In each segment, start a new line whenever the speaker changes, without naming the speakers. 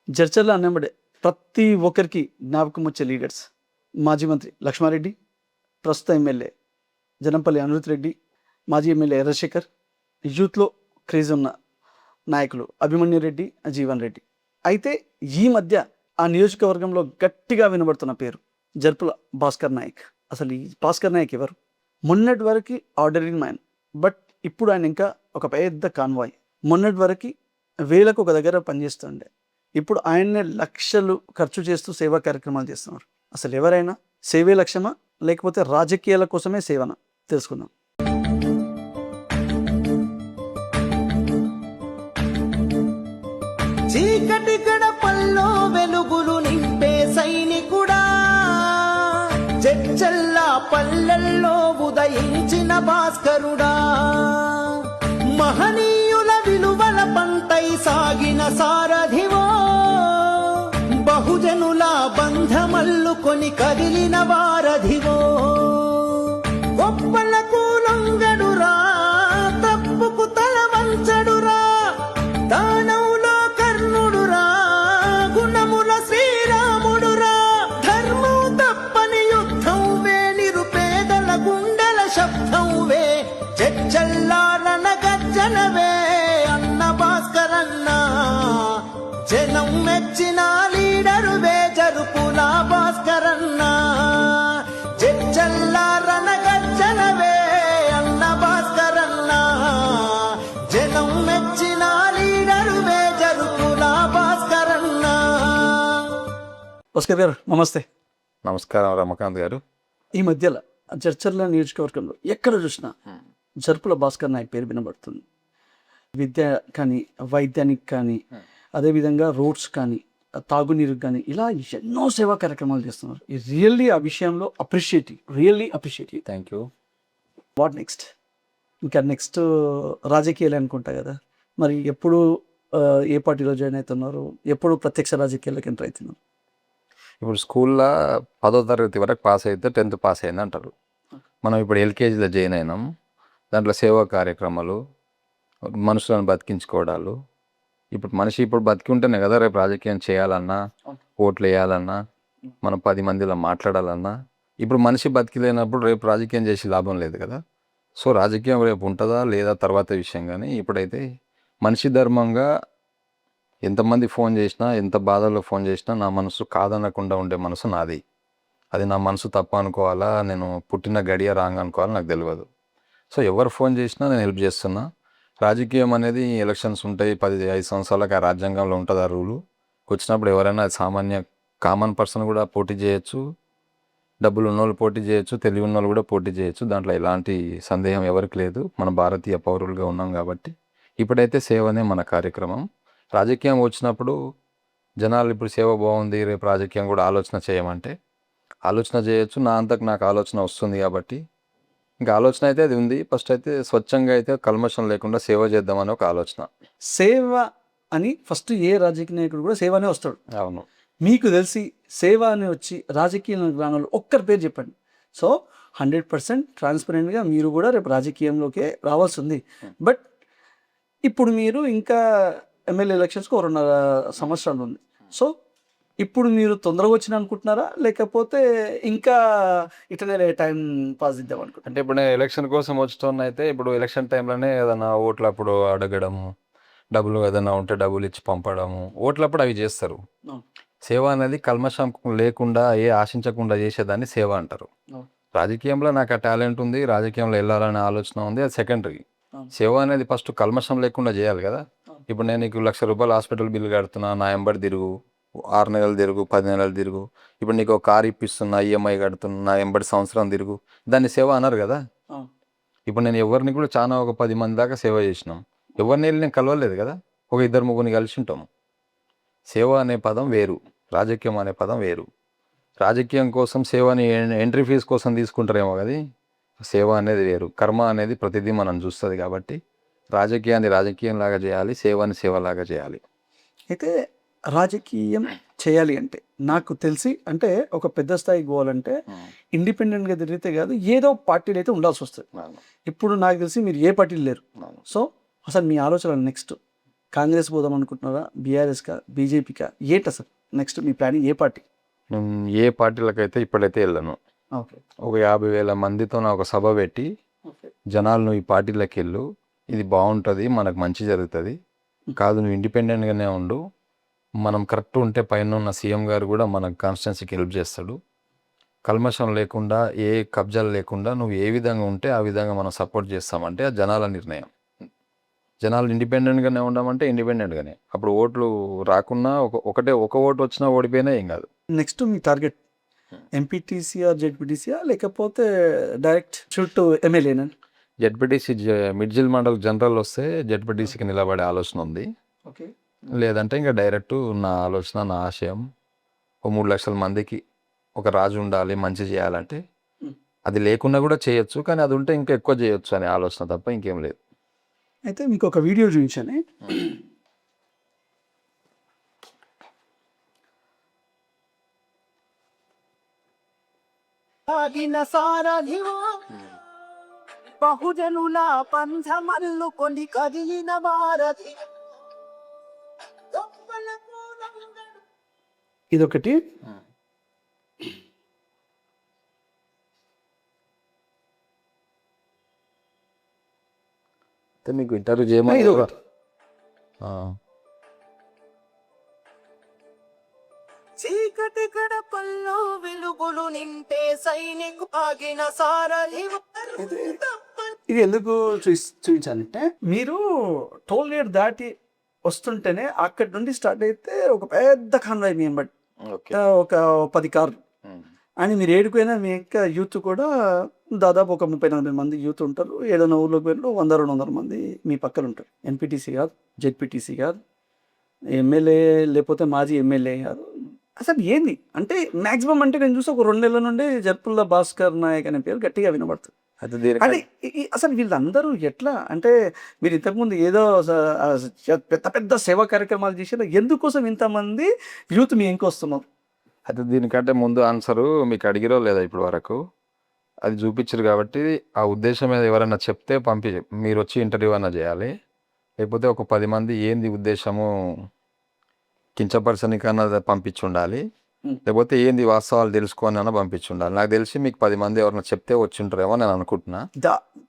చర్చల్లో అన్నబడే ప్రతి ఒక్కరికి జ్ఞాపకం వచ్చే లీడర్స్ మాజీ మంత్రి లక్ష్మారెడ్డి, ప్రస్తుత ఎమ్మెల్యే జనంపల్లి అనిరుత్ రెడ్డి, మాజీ ఎమ్మెల్యే ఎర్రశేఖర్, యూత్లో క్రేజ్ ఉన్న నాయకులు అభిమన్యు రెడ్డి, జీవన్ రెడ్డి. అయితే ఈ మధ్య ఆ నియోజకవర్గంలో గట్టిగా వినబడుతున్న పేరు జర్పుల భాస్కర్ నాయక్. అసలు ఈ భాస్కర్ నాయక్ ఎవరు? మొన్నటి వరకు ఆర్డరింగ్ మ్యాన్, బట్ ఇప్పుడు ఆయన ఇంకా ఒక పెద్ద కాన్వాయ్. మొన్నటి వరకు వేలకు ఒక దగ్గర పనిచేస్తుండే, ఇప్పుడు ఆయన్నే లక్షలు ఖర్చు చేస్తూ సేవా కార్యక్రమాలు చేస్తున్నారు. అసలు ఎవరైనా సేవే లక్ష్యమా లేకపోతే రాజకీయాల కోసమే సేవనా తెలుసుకుందాం.
చీకటి గడపల్లో వెలుగులు నింపే సైనికుడా, చెచ్చల్లా పల్లెల్లో ఉదయించిన భాస్కరుడా, మహనీయుల విలువల పంటై సాగిన సారథివో, బహుజనుల బంధమల్లుకొని కదిలిన వారధివో, గొప్పలకు లొంగడురా, తప్పుకు తల వంచడురా, దానవులో కర్ణుడురా, గుణముల శ్రీరాముడురా, ధర్మం తప్పని యుద్ధం వే, నిరుపేదల గుండెల శబ్దం వే, చెచ్చల్లారన గర్జనవే అన్న భాస్కరన్న, జనం మెచ్చిన లీడరు వే జరుపుల భాస్కరన్న, చెచ్చల్లారన గర్జనవే అన్న భాస్కరన్న, జనం మెచ్చిన లీడరు వే జరుపుల భాస్కరన్న.
భాస్కర్ గారు నమస్తే.
నమస్కారం రమకాంత్ గారు.
ఈ మధ్యలో చర్చల నియోజకవర్గంలో ఎక్కడ చూసినా జర్పుల భాస్కర్ నాయక్ పేరు వినబడుతుంది. విద్య కానీ, వైద్యానికి కానీ, అదేవిధంగా రోడ్స్ కానీ, తాగునీరు కానీ, ఇలా ఎన్నో సేవా కార్యక్రమాలు చేస్తున్నారు. రియల్లీ ఆ విషయంలో really appreciative.
Thank you.
What next? ఇంకా నెక్స్ట్ రాజకీయాలు అనుకుంటా కదా, మరి ఎప్పుడు ఏ పార్టీలో జాయిన్ అవుతున్నారు? ఎప్పుడు ప్రత్యక్ష రాజకీయాలకు ఎంటర్ అవుతున్నారు?
ఇప్పుడు స్కూల్లో 10వ తరగతి వరకు పాస్ అయితే 10th పాస్ అయింది అంటారు. మనం ఇప్పుడు ఎల్కేజీలో జాయిన్ అయినాం. దాంట్లో సేవా కార్యక్రమాలు, మనుషులను బతికించుకోవడాలు. ఇప్పుడు బతికి ఉంటేనే కదా రేపు రాజకీయం చేయాలన్నా, ఓట్లు వేయాలన్నా, మనం 10 మందిలో మాట్లాడాలన్నా. ఇప్పుడు మనిషి బతికిలేనప్పుడు రేపు రాజకీయం చేసి లాభం లేదు కదా. సో రాజకీయం రేపు ఉంటుందా లేదా తర్వాత విషయం. కానీ ఇప్పుడైతే మనిషి ధర్మంగా ఎంతమంది ఫోన్ చేసినా, ఎంత బాధలో ఫోన్ చేసినా నా మనసు కాదనకుండా ఉండే మనసు నాది. అది నా మనసు తప్ప అనుకోవాలా, నేను పుట్టిన గడియ రాంగ్ అనుకోవాలా నాకు తెలియదు. సో ఎవరు ఫోన్ చేసినా నేను హెల్ప్ చేస్తున్నా. రాజకీయం అనేది ఎలక్షన్స్ ఉంటాయి, 5 సంవత్సరాలకు ఆ రాజ్యాంగంలో ఉంటుంది ఆ రూలు. వచ్చినప్పుడు ఎవరైనా కామన్ పర్సన్ కూడా పోటీ చేయొచ్చు, డబ్బులు ఉన్నోళ్ళు పోటీ చేయొచ్చు, తెలివి ఉన్నోళ్ళు కూడా పోటీ చేయొచ్చు. దాంట్లో ఎలాంటి సందేహం ఎవరికి లేదు. మన భారతీయ పౌరులుగా ఉన్నాం కాబట్టి ఇప్పుడైతే సేవనే మన కార్యక్రమం. రాజకీయం వచ్చినప్పుడు జనాలు ఇప్పుడు సేవ బాగుంది, రేపు రాజకీయం కూడా ఆలోచన చేయమంటే ఆలోచన చేయొచ్చు. నాకు ఆలోచన వస్తుంది కాబట్టి ఇంకా ఆలోచన అయితే అది ఉంది. ఫస్ట్ అయితే స్వచ్ఛంగా అయితే కల్మషం లేకుండా సేవ చేద్దామని ఒక ఆలోచన.
సేవ అని ఫస్ట్ ఏ రాజకీయ నాయకుడు కూడా సేవ అనే వస్తాడు.
అవును.
మీకు తెలిసి సేవ అని వచ్చి రాజకీయ రంగంలో ఒక్కరి పేరు చెప్పండి. సో 100% ట్రాన్స్పరెంట్గా మీరు కూడా రేపు రాజకీయంలోకే రావాల్సి ఉంది. బట్ ఇప్పుడు మీరు ఇంకా ఎమ్మెల్యే ఎలక్షన్స్కి 2.5 సంవత్సరాలు ఉంది. సో ఇప్పుడు మీరు తొందరగా వచ్చిన అనుకుంటున్నారా, లేకపోతే ఇంకా ఇటనే టైం పాస్ ఇద్దాం అనుకుంటున్నారా?
అంటే ఇప్పుడు నేను ఎలక్షన్ కోసం వచ్చుతున్నా. అయితే ఇప్పుడు ఎలక్షన్ టైంలోనే ఏదైనా ఓట్లు అప్పుడు అడగడము, డబ్బులు ఏదైనా ఉంటే డబ్బులు ఇచ్చి పంపడము, ఓట్లప్పుడు అవి చేస్తారు. సేవ అనేది కల్మషం లేకుండా ఆశించకుండా చేసేదాన్ని సేవ అంటారు. రాజకీయంలో నాకు ఆ టాలెంట్ ఉంది, రాజకీయంలో వెళ్ళాలనే ఆలోచన ఉంది, అది సెకండరీ. సేవ అనేది ఫస్ట్ కల్మషం లేకుండా చేయాలి కదా. ఇప్పుడు నేను నీకు ₹1,00,000 హాస్పిటల్ బిల్లు కడుతున్నా, నా ఎంబడి తిరుగు, 6 నెలలు తిరుగు, 10 నెలలు తిరుగు. ఇప్పుడు నీకు ఒక కారు ఇప్పిస్తున్నా, ఈఎంఐ కడుతున్నా, నా ఎంబడి సంవత్సరం తిరుగు, దాన్ని సేవ అన్నారు కదా. ఇప్పుడు నేను ఎవరిని కూడా ఒక 10 మంది దాకా సేవ చేసినాం. ఎవరిని వెళ్ళి నేను కలవలేదు కదా, ఒక 2-3 కలిసి ఉంటాము. సేవ అనే పదం వేరు, రాజకీయం అనే పదం వేరు. రాజకీయం కోసం సేవని ఎంట్రీ ఫీజు కోసం తీసుకుంటారేమో కదా, సేవ అనేది వేరు. కర్మ అనేది ప్రతిదీ మనం చూస్తుంది కాబట్టి రాజకీయాన్ని రాజకీయంలాగా చేయాలి, సేవని సేవలాగా చేయాలి.
అయితే రాజకీయం చేయాలి అంటే నాకు తెలిసి అంటే ఒక పెద్ద స్థాయికి పోవాలంటే ఇండిపెండెంట్గా తిరిగితే కాదు, ఏదో పార్టీలు అయితే ఉండాల్సి వస్తుంది. ఇప్పుడు నాకు తెలిసి మీరు ఏ పార్టీలు లేరు. సో అసలు మీ ఆలోచన నెక్స్ట్ కాంగ్రెస్ పోదాం అనుకుంటున్నారా, బీఆర్ఎస్కా, బీజేపీకా, ఏంటి అసలు నెక్స్ట్ మీ ప్లానింగ్? ఏ పార్టీ?
నేను ఏ పార్టీలకైతే ఇప్పుడైతే వెళ్ళను.
ఓకే.
ఒక 50,000 మందితో ఒక సభ పెట్టి
ఓకే.
జనాలు నువ్వు ఈ పార్టీలకు వెళ్ళు, ఇది బాగుంటుంది, మనకు మంచి జరుగుతుంది, కాదు నువ్వు ఇండిపెండెంట్గానే ఉండు, మనం కరెక్ట్ ఉంటే పైన ఉన్న సీఎం గారు కూడా మనకు కాన్స్టిట్యున్సీకి హెల్ప్ చేస్తాడు, కల్మషం లేకుండా ఏ కబ్జాలు లేకుండా నువ్వు ఏ విధంగా ఉంటే ఆ విధంగా మనం సపోర్ట్ చేస్తామంటే అది జనాల నిర్ణయం. జనాలు ఇండిపెండెంట్గానే ఉండమంటే ఇండిపెండెంట్గానే, అప్పుడు ఓట్లు రాకున్నా ఒక ఓటు వచ్చినా ఓడిపోయినా ఏం కాదు.
నెక్స్ట్ మీ టార్గెట్ ఎంపీటీసీఆ, జెడ్పీటీసీఆ, లేకపోతే డైరెక్ట్ చుట్టూ ఎమ్మెల్యేనా?
జెడ్పీటీసీ మిడ్జిల్ మండల్ జనరల్ వస్తే జెడ్పీటీసీకి నిలబడే ఆలోచన ఉంది.
ఓకే.
లేదంటే ఇంకా డైరెక్ట్ నా ఆలోచన, నా ఆశయం ఓ 3 లక్షల మందికి ఒక రాజు ఉండాలి, మంచి చేయాలంటే అది లేకున్నా కూడా చేయొచ్చు, కానీ అది ఉంటే ఇంకా ఎక్కువ చేయొచ్చు అనే ఆలోచన తప్ప ఇంకేం లేదు.
అయితే మీకు ఒక వీడియో చూపించాను.
సాగిన సారథివా బహుజనుల పంథమల్లుకొని కదిలిన వారధి
ఇదొకటి.
అయితే మీకు ఇంటర్వ్యూ చేయమని
ఇదొకటి.
చీకటి గడపల్లో వెలుగులు నింపే సైనికు ఆగిన సారథివా
ఇది ఎందుకు చూపించానంటే, మీరు టోల్ గేట్ దాటి వస్తుంటేనే అక్కడి నుండి స్టార్ట్ అయితే ఒక పెద్ద కాన్వాయ్ మీ బట్ ఒక 10 కార్లు అని మీరు ఏడుకోయినా మీ యొక్క యూత్ కూడా దాదాపు ఒక 30-40 మంది యూత్ ఉంటారు. ఏదైనా ఊర్లోకి పోయినా 100-200 మంది మీ పక్కన ఉంటారు. ఎంపీటీసీ కాదు, జెడ్పీటీసీ కాదు, ఎమ్మెల్యే లేకపోతే మాజీ ఎమ్మెల్యే కాదు. అసలు ఏంది అంటే మ్యాక్సిమం అంటే నేను చూసి ఒక 2 నెలల నుండి జర్పుల్లా భాస్కర్ నాయక్ అనే పేరు గట్టిగా వినబడుతుంది. అంటే అసలు వీళ్ళందరూ ఎట్లా అంటే, మీరు ఇంతకుముందు ఏదో పెద్ద పెద్ద సేవా కార్యక్రమాలు చేసిన, ఎందుకోసం ఇంతమంది యూత్ మీ ఇంకొస్తున్నారు?
అయితే దీనికంటే ముందు ఆన్సరు మీకు అడిగిరో లేదా ఇప్పుడు వరకు, అది చూపించరు కాబట్టి ఆ ఉద్దేశం మీద ఎవరైనా చెప్తే మీరు వచ్చి ఇంటర్వ్యూ అన్నా చేయాలి, లేకపోతే ఒక 10 మంది ఏంది ఉద్దేశము కించపరచనికన్నా పంపించి ఉండాలి, లేకపోతే ఏంది వాస్తవాలు తెలుసుకొని అన్న పంపించి ఉండాలి. నాకు తెలిసి మీకు 10 మంది ఎవరైనా చెప్తే వచ్చి ఉంటారేమో నేను అనుకుంటున్నా.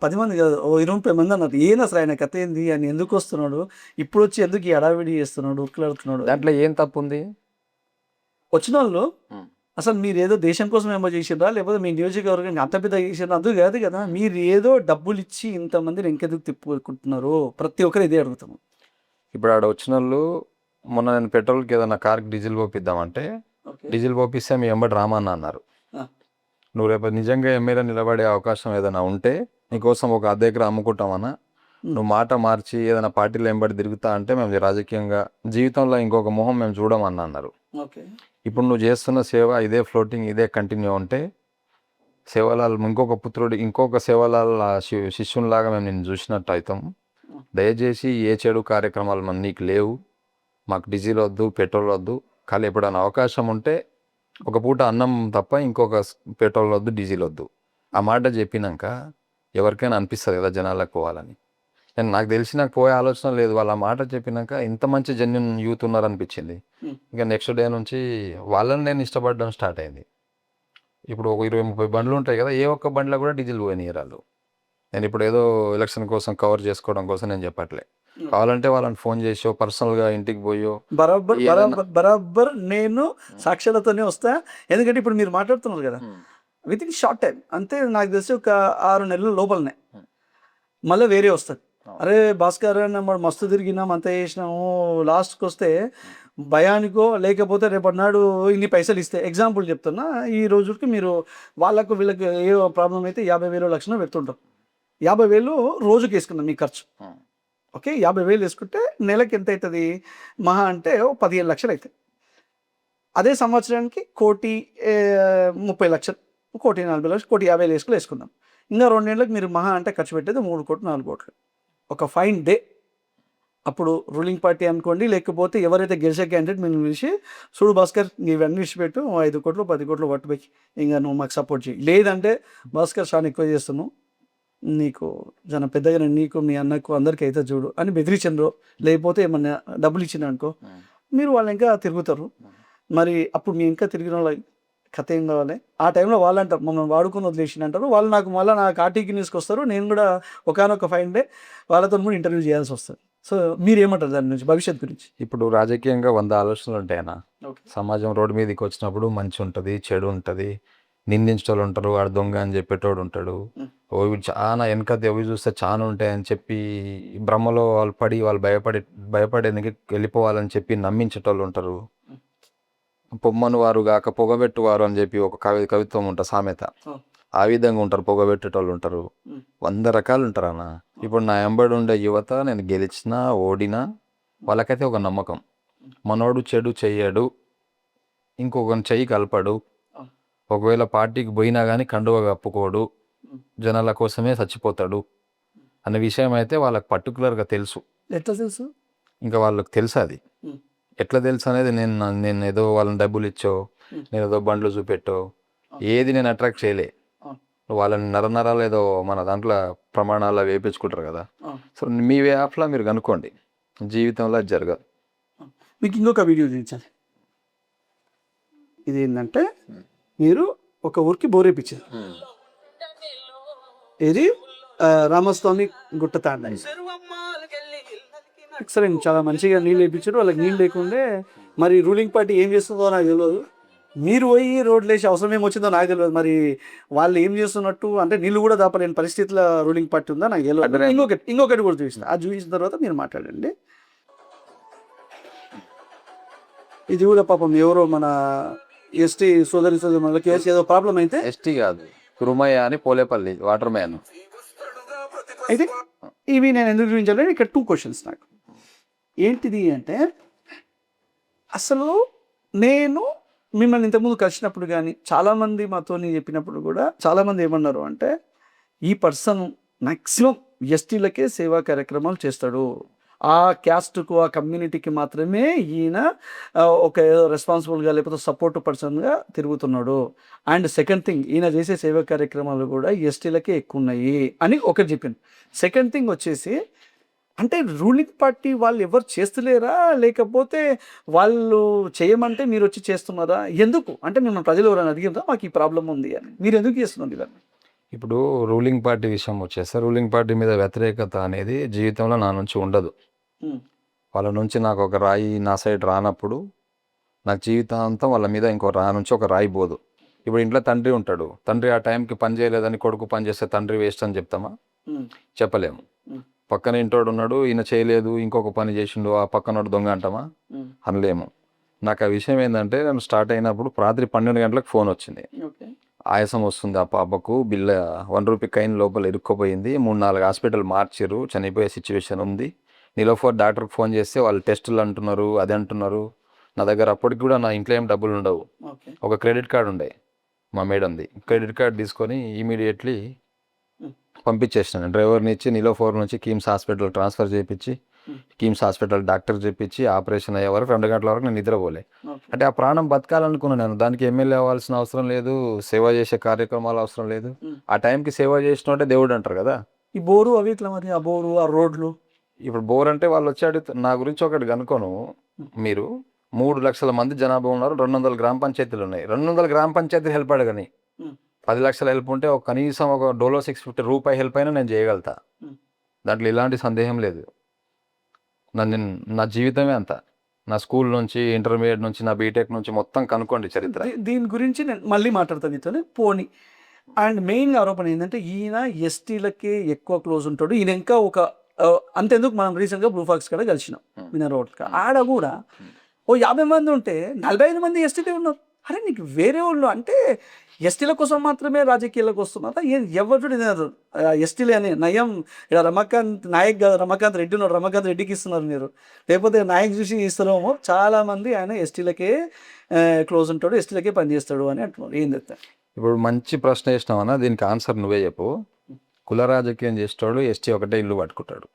10 మంది కాదు, 20 మంది అన్నారు. ఏం అసలు ఆయన కథ ఏంది, ఆయన ఎందుకు వస్తున్నాడు, ఇప్పుడు వచ్చి ఎందుకు ఈ అడావిడి చేస్తున్నాడు, ఉక్కులాడుతున్నాడు,
దాంట్లో ఏం తప్పు ఉంది?
వచ్చిన వాళ్ళు అసలు మీరు ఏదో దేశం కోసం ఏమో చేసిర్రా, లేకపోతే మీ నియోజకవర్గానికి అంత పెద్ద చేసిర్రా, అది కాదు కదా. మీరు ఏదో డబ్బులు ఇచ్చి ఇంతమందిని ఇంకెందుకు తిప్పుకుంటున్నారు, ప్రతి ఒక్కరు ఇదే అడుగుతాము.
ఇప్పుడు ఆడ వచ్చిన వాళ్ళు, మొన్న నేను పెట్రోల్కి ఏదైనా కార్కి డీజిల్ పోపిద్దామంటే డీజిల్ పోపిస్తే మీ ఎంబడి రామన్న అన్నారు. నువ్వు రేపు నిజంగా ఎమ్మెల్యే నిలబడే అవకాశం ఏదైనా ఉంటే నీకోసం ఒక అర్ధ ఎకరా అమ్ముకుంటామన్నా, నువ్వు మాట మార్చి ఏదైనా పార్టీలో ఎంబడి తిరుగుతా అంటే మేము రాజకీయంగా జీవితంలో ఇంకొక మొహం మేము చూడమన్నా అన్నారు. ఇప్పుడు నువ్వు చేస్తున్న సేవ ఇదే ఫ్లోటింగ్, ఇదే కంటిన్యూ ఉంటే సేవలాల్ ఇంకొక సేవలాల్ శిష్యునిలాగా మేము నిన్ను చూసినట్టు అవుతాం. దయచేసి ఏ చెడు కార్యక్రమాలు మన నీకు లేవు, మాకు డీజిల్ వద్దు, పెట్రోల్ వద్దు, ఖాళీ ఎప్పుడైనా అవకాశం ఉంటే ఒక పూట అన్నం తప్ప ఇంకొక పెట్రోల్ వద్దు, డీజిల్ వద్దు. ఆ మాట చెప్పినాక ఎవరికైనా అనిపిస్తుంది కదా జనాలకు పోవాలని. నాకు తెలిసి నాకు పోయే ఆలోచన లేదు. వాళ్ళ మాట చెప్పినాక ఇంత మంచి జెన్యూన్ యూత్ ఉన్నారనిపించింది. ఇంకా నెక్స్ట్ డే నుంచి వాళ్ళని నేను ఇష్టపడడం స్టార్ట్ అయింది. ఇప్పుడు ఒక 20-30 బండ్లు ఉంటాయి కదా, ఏ ఒక్క బండిలో కూడా డీజిల్ పోయినాయి వాళ్ళు. నేను ఇప్పుడు ఏదో ఎలక్షన్ కోసం కవర్ చేసుకోవడం కోసం నేను చెప్పట్లే. కావాలంటే వాళ్ళని ఫోన్ చేసో పర్సనల్గా ఇంటికి పోయో
బరాబర్ నేను సాక్ష్యాలతోనే వస్తా. ఎందుకంటే ఇప్పుడు మీరు మాట్లాడుతున్నారు కదా, విత్ ఇన్ షార్ట్ టైం అంతే, నాకు తెలిసి ఒక 6 నెలల లోపలనే మళ్ళీ వేరే వస్తుంది. అరే భాస్కర్ మనం మస్తు తిరిగినాం, అంత చేసినాము, లాస్ట్కి వస్తే భయానికో లేకపోతే రేపటి నాడు ఇన్ని పైసలు ఇస్తే, ఎగ్జాంపుల్ చెప్తున్నా, ఈ రోజుకి మీరు వీళ్ళకి ఏ ప్రాబ్లం అయితే 50,000 లక్షలు పెడుతుంటారు. 50,000 రోజుకి వేసుకుందాం మీ ఖర్చు. ఓకే, 50,000 వేసుకుంటే నెలకి ఎంత అవుతుంది, మహా అంటే 15 లక్షలు అవుతాయి. అదే సంవత్సరానికి 1,30,00,000, 1,40,00,000, 1,50,000 వేసుకుందాం. ఇంకా 2 నెలలకు మీరు మహా అంటే ఖర్చు పెట్టేది 3 కోట్లు 4 కోట్లు. ఒక ఫైన్ డే అప్పుడు రూలింగ్ పార్టీ అనుకోండి, లేకపోతే ఎవరైతే గెలిచే క్యాండిడేట్ మీరు పిలిచి, చూడు భాస్కర్ ఇవన్నీ విడిచిపెట్టు, 5 కోట్లు 10 కోట్లు పట్టుబెట్టి ఇంకా నువ్వు మాకు సపోర్ట్ చేయి, లేదంటే భాస్కర్ చాలా ఎక్కువ చేస్తున్నావు, నీకు జన పెద్దగా నీకు మీ అన్నకు అందరికీ అయితే చూడు అని బెదిరించండ్రు, లేకపోతే ఏమన్నా డబ్బులు ఇచ్చిండ్రు అనుకో, మీరు వాళ్ళు ఇంకా తిరుగుతారు. మరి అప్పుడు మీ ఇంకా తిరిగిన వాళ్ళ కథ ఏం కావాలి? ఆ టైంలో వాళ్ళు అంటారు మమ్మల్ని వాడుకొని వదిలేసి అంటారు. వాళ్ళు మళ్ళీ నాకు ఆర్టీకి న్యూస్కి వస్తారు. నేను కూడా ఒకానొక ఫైన్ డే వాళ్ళతో కూడా ఇంటర్వ్యూ చేయాల్సి వస్తుంది. సో మీరేమంటారు దాని నుంచి, భవిష్యత్ గురించి?
ఇప్పుడు రాజకీయంగా 100 ఆలోచనలు ఉంటాయన్న.
ఓకే.
సమాజం రోడ్డు మీదకి వచ్చినప్పుడు మంచి ఉంటుంది, చెడు ఉంటుంది, నిందించేటోళ్ళు ఉంటారు, వాడు దొంగ అని చెప్పేటోడు ఉంటాడు, ఓ ఇవి చాలా వెనక అవి చూస్తే చాలా ఉంటాయని చెప్పి భ్రమలో వాళ్ళు పడి వాళ్ళు భయపడేందుకు వెళ్ళిపోవాలని చెప్పి నమ్మించేటోళ్ళు ఉంటారు. పొమ్మను వారు గాక పొగబెట్టువారు అని చెప్పి ఒక కవిత్వం ఉంటుంది, సామెత. ఆ విధంగా ఉంటారు, పొగబెట్టేటోళ్ళు ఉంటారు, 100 రకాలు ఉంటారు అన్న. ఇప్పుడు నా ఎంబడి ఉండే యువత నేను గెలిచినా ఓడినా వాళ్ళకైతే ఒక నమ్మకం, మనోడు చెడు చెయ్యడు, ఇంకొకరిని చెయ్యి కలపడు, ఒకవేళ పార్టీకి పోయినా కానీ కండువ కప్పుకోడు, జనాల కోసమే చచ్చిపోతాడు అనే విషయం అయితే వాళ్ళకి పర్టికులర్గా తెలుసు.
ఎట్లా తెలుసు?
ఇంకా వాళ్ళకి తెలుసు. అది ఎట్లా తెలుసు అనేది నేను ఏదో వాళ్ళని డబ్బులు ఇచ్చో, నేను ఏదో బండ్లు చూపెట్టో ఏది నేను అట్రాక్ట్ చేయలే. వాళ్ళని నరనరాలు ఏదో మన దాంట్లో ప్రమాణాలు వేయించుకుంటారు కదా. సో మీ యాప్లో మీరు కనుక్కోండి, జీవితంలో అది జరగదు.
మీకు ఇంకొక వీడియో చూపించాలి. ఇది ఏంటంటే మీరు ఒక ఊరికి బోరేపించారు. ఇది రామస్వామి గుట్ట తాండ. ఎక్సలెంట్, చాలా మంచిగా నీళ్ళు వేయించారు. వాళ్ళకి నీళ్ళు లేకుండే మరి రూలింగ్ పార్టీ ఏం చేస్తుందో నాకు తెలియదు. మీరు పోయి రోడ్లు వేసి అవసరం ఏమొచ్చిందో నాకు తెలియదు. మరి వాళ్ళు ఏం చేస్తున్నట్టు అంటే నీళ్ళు కూడా దాపలేని పరిస్థితుల రూలింగ్ పార్టీ ఉందా నాకు తెలియదు. ఇంకొకటి కూడా చూపిస్తాను. అది చూపించిన తర్వాత మీరు మాట్లాడండి. ఇది కూడా పాపం ఎవరో మన ఎస్టీ సోదరి మన కేసు ఏదో ప్రాబ్లం అయితే,
ఎస్టీ కాదు కురుమయ్య అని పోలేపల్లి వాటర్ మ్యాన్.
అయితే ఇవి నేను ఎందుకు చూపించాలని ఇక్కడ 2 క్వశ్చన్స్ నాకు. ఏంటిది అంటే, అసలు నేను మిమ్మల్ని ఇంతకుముందు కలిసినప్పుడు కానీ చాలామంది మాతో చెప్పినప్పుడు కూడా చాలామంది ఏమన్నారు అంటే, ఈ పర్సన్ మ్యాక్సిమం ఎస్టీలకే సేవా కార్యక్రమాలు చేస్తాడు, ఆ క్యాస్ట్కు ఆ కమ్యూనిటీకి మాత్రమే ఈయన ఒక రెస్పాన్సిబుల్గా లేకపోతే సపోర్ట్ పర్సన్గా తిరుగుతున్నాడు. అండ్ సెకండ్ థింగ్, ఈయన చేసే సేవా కార్యక్రమాలు కూడా ఎస్టీలకే ఎక్కువ ఉన్నాయి అని ఒకటి చెప్పింది. సెకండ్ థింగ్ వచ్చేసి, అంటే రూలింగ్ పార్టీ వాళ్ళు ఎవరు చేస్తలేరా, లేకపోతే వాళ్ళు చేయమంటే మీరు వచ్చి చేస్తున్నారా? ఎందుకు అంటే మిమ్మల్ని ప్రజలు ఎవరైనా అడిగినరా మాకు ఈ ప్రాబ్లం ఉంది అని, మీరు ఎందుకు చేస్తున్నారు ఇవన్నీ?
ఇప్పుడు రూలింగ్ పార్టీ విషయం వచ్చేస్తే, రూలింగ్ పార్టీ మీద వ్యతిరేకత అనేది జీవితంలో నా నుంచి ఉండదు. వాళ్ళ నుంచి నాకు ఒక రాయి నా సైడ్ రానప్పుడు నాకు జీవితాంతం వాళ్ళ మీద ఇంకో నుంచి ఒక రాయి పోదు. ఇప్పుడు ఇంట్లో తండ్రి ఉంటాడు, తండ్రి ఆ టైంకి పని చేయలేదని కొడుకు పని చేస్తే తండ్రి వేస్ట్ అని చెప్తామా? చెప్పలేము. పక్కన ఇంటోడు ఉన్నాడు, ఈయన చేయలేదు ఇంకొక పని చేసిండు, ఆ పక్కనోడు దొంగ అంటామా? అనలేము. నాకు ఆ విషయం ఏంటంటే, నేను స్టార్ట్ అయినప్పుడు రాత్రి 12 గంటలకు ఫోన్ వచ్చింది, ఆయాసం వస్తుంది ఆ పాపకు, బిల్ల 1 రూపీ కైన్ లోపల ఇరుక్కుపోయింది, 3-4 హాస్పిటల్ మార్చిరు, చనిపోయే సిచ్యువేషన్ ఉంది, నీలోఫర్ డాక్టర్కి ఫోన్ చేస్తే వాళ్ళు టెస్టులు అంటున్నారు, అది అంటున్నారు. నా దగ్గర అప్పటికి కూడా నా ఇంట్లో ఏం డబ్బులు ఉండవు. ఒక క్రెడిట్ కార్డు ఉండే మా మేడంది, క్రెడిట్ కార్డు తీసుకొని ఇమీడియట్లీ పంపించేసినాను. డ్రైవర్ని ఇచ్చి నీలోఫర్ నుంచి కిమ్స్ హాస్పిటల్ ట్రాన్స్ఫర్ చేయించి, కిమ్స్ హాస్పిటల్ డాక్టర్ చెప్పించి ఆపరేషన్ అయ్యే వరకు 2 గంటల వరకు నేను నిద్రపోలే. అంటే ఆ ప్రాణం బతకాలనుకున్నాను నేను. దానికి ఎమ్మెల్యే అవ్వాల్సిన అవసరం లేదు, సేవ చేసే కార్యక్రమాలు అవసరం లేదు. ఆ టైంకి సేవ చేసినట్టే దేవుడు అంటారు కదా.
ఈ బోరు అవి ఇట్లా మరి ఆ బోరు ఆ రోడ్లు,
ఇప్పుడు బోర్ అంటే వాళ్ళు వచ్చి అడుగుతారు నా గురించి. ఒకటి కనుకోను, మీరు 3 లక్షల మంది జనాభా ఉన్నారు, 200 గ్రామ పంచాయతీలు ఉన్నాయి. 200 గ్రామ పంచాయతీలు హెల్ప్ అడగని 10 లక్షల హెల్ప్ ఉంటే ఒక కనీసం ఒక డోలో 650 రూపాయి హెల్ప్ అయినా నేను చేయగలుగుతా. దాంట్లో ఎలాంటి సందేహం లేదు. నా జీవితమే అంత, నా స్కూల్ నుంచి ఇంటర్మీడియట్ నుంచి నా బీటెక్ నుంచి మొత్తం కనుక్కోండి చరిత్ర.
దీని గురించి నేను మళ్ళీ మాట్లాడతాను మీతోనే పోనీ. అండ్ మెయిన్గా ఆరోపణ ఏంటంటే, ఈయన ఎస్టీలకే ఎక్కువ క్లోజ్ ఉంటాడు. ఈయన ఇంకా ఒక అంతెందుకు, మనం రీసెంట్గా బ్లూఫాక్స్ కూడా కలిసినాం వినర్ రోడ్కి. ఆడ కూడా ఓ 50 మంది ఉంటే 45 మంది ఎస్టీలే ఉన్నారు. అరే నీకు వేరే వాళ్ళు అంటే ఎస్టీల కోసం మాత్రమే రాజకీయాలకు వస్తున్నారా? ఎవరు ఎస్టీలే అని నయం. ఇక్కడ రమాకాంత్ నాయక్ కాదు, రమాకాంత్ రెడ్డి ఉన్నాడు, రమాకాంత్ రెడ్డికి ఇస్తున్నారు మీరు, లేకపోతే నాయక్ చూసి ఇస్తున్నామో. చాలామంది ఆయన ఎస్టీలకే క్లోజ్ ఉంటాడు, ఎస్టీలకే పనిచేస్తాడు అని అంటున్నారు. ఏం చెప్తారు?
ఇప్పుడు మంచి ప్రశ్న వేసినావన్నా, దీనికి ఆన్సర్ నువ్వే చెప్పు. కుల రాజకీయం చేసేవాడు ఎస్టీ ఒకటే ఇల్లు పట్టుకుంటాడు.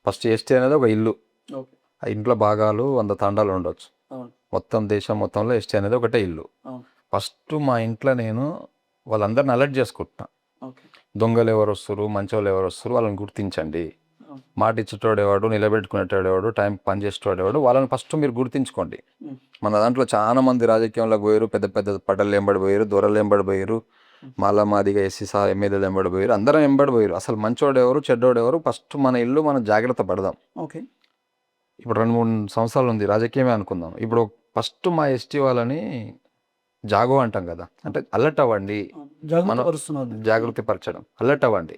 ఫస్ట్ ఎస్టీ అనేది ఒక ఇల్లు, ఆ ఇంట్లో భాగాలు 100 తండాలు ఉండొచ్చు. మొత్తం దేశం మొత్తంలో ఎస్టీ అనేది ఒకటే ఇల్లు. ఫస్ట్ మా ఇంట్లో నేను వాళ్ళందరిని అలర్ట్ చేసుకుంటున్నా. దొంగలు ఎవరు వస్తారు, మంచోళ్ళు ఎవరు వస్తారు, వాళ్ళని గుర్తించండి. మాట ఇచ్చేటోడు ఎవడు, నిలబెట్టుకునేటోడు ఎవడు, టైం పని చేసేటోడు ఎవడు, వాళ్ళని ఫస్ట్ మీరు గుర్తించుకోండి. మన దాంట్లో చాలా మంది రాజకీయంలోకి పోయారు, పెద్ద పెద్ద పడ్డలు ఎంబడి పోయారు, దొరలు ఎంబడి పోయారు, మాదిగా ఎస్సీ ఎమ్మెల్యేలు ఎంబడి పోయారు, అందరం ఎంబడి పోయారు. అసలు మంచోడు ఎవరు, చెడ్డోడు ఎవరు, ఫస్ట్ మన ఇల్లు మనం జాగ్రత్త పడదాం.
ఓకే.
ఇప్పుడు 2-3 సంవత్సరాలు ఉంది రాజకీయమే అనుకుందాం. ఇప్పుడు ఫస్ట్ మా ఎస్టీ వాళ్ళని జాగో అంటాం కదా, అంటే అలర్ట్ అవ్వండి, జాగృతి పరచడం, అలర్ట్ అవ్వండి.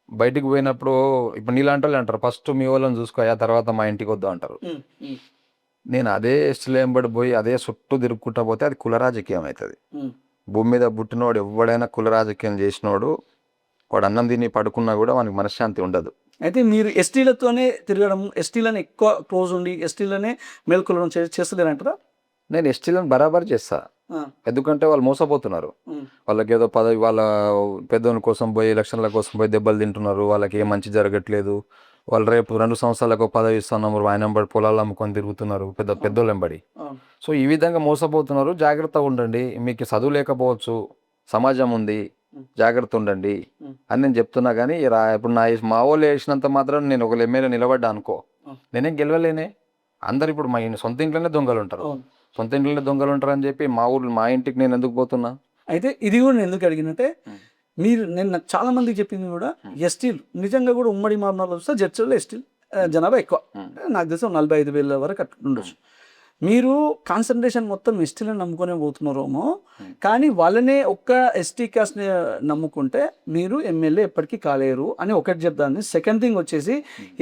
బయటికి పోయినప్పుడు ఇప్పుడు నీలాంటి వాళ్ళు అంటారు ఫస్ట్ మీ వాళ్ళని చూసుకోయా తర్వాత మా ఇంటికి వద్దాం అంటారు. నేను అదే ఎస్టీలో ఎంబడి పోయి అదే చుట్టూ తిరుక్కుంటా పోతే అది కుల రాజకీయం అవుతుంది. భూమి మీద పుట్టినోడు ఎవడైనా కుల రాజకీయం చేసినోడు వాడు అన్నం తిని పడుకున్నా కూడా వానికి మనశ్శాంతి ఉండదు.
అయితే మీరు ఎస్టీలతోనే తిరగడం, ఎస్టీలను ఎక్కువ క్లోజ్ ఉండి ఎస్టీలనే మేల్కొలడం చేస్తలేరంటారా?
నేను ఎస్టీలను బరాబర్ చేస్తా, ఎందుకంటే వాళ్ళు మోసపోతున్నారు. వాళ్ళకి ఏదో పదవి, వాళ్ళ పెద్దోని కోసం పోయి ఎలక్షన్ల కోసం పోయి దెబ్బలు తింటున్నారు, వాళ్ళకి ఏం మంచి జరగట్లేదు. వాళ్ళు రేపు 2 సంవత్సరాలకు పదవి ఇస్తున్నాము, ఆయన వెంబడి పొలాలు అమ్ముకొని తిరుగుతున్నారు పెద్దోళ్ళు వెంబడి. సో ఈ విధంగా మోసపోతున్నారు, జాగ్రత్తగా ఉండండి. మీకు చదువు లేకపోవచ్చు, సమాజం ఉంది, జాగ్రత్త ఉండండి అని నేను చెప్తున్నా. కానీ ఇప్పుడు మా వాళ్ళు వేసినంత మాత్రం నేను ఒక ఎమ్మెల్యే నిలబడ్డా అనుకో, నేనేం గెలవలేనే. అందరు ఇప్పుడు మా సొంత ఇంట్లోనే దొంగలు ఉంటారు, సొంత ఇంట్లోనే దొంగలు ఉంటారు అని చెప్పి మా ఇంటికి నేను ఎందుకు పోతున్నా?
అయితే ఇది కూడా నేను ఎందుకు అడిగినట్టే, మీరు నేను నాకు చాలా మందికి చెప్పింది కూడా ఎస్టీలు నిజంగా కూడా ఉమ్మడి మామూలు వస్తే జడ్చర్లో ఎస్టీలు జనాభా ఎక్కువ, నాకు తెలిసి 45,000 వరకు ఉండొచ్చు. మీరు కాన్సన్ట్రేషన్ మొత్తం ఎస్టీలను నమ్ముకునే పోతున్నారేమో, కానీ వాళ్ళనే ఒక్క ఎస్టీ క్యాస్ట్ని నమ్ముకుంటే మీరు ఎమ్మెల్యే ఎప్పటికీ కాలేరు అని ఒకటి చెప్తాను. సెకండ్ థింగ్ వచ్చేసి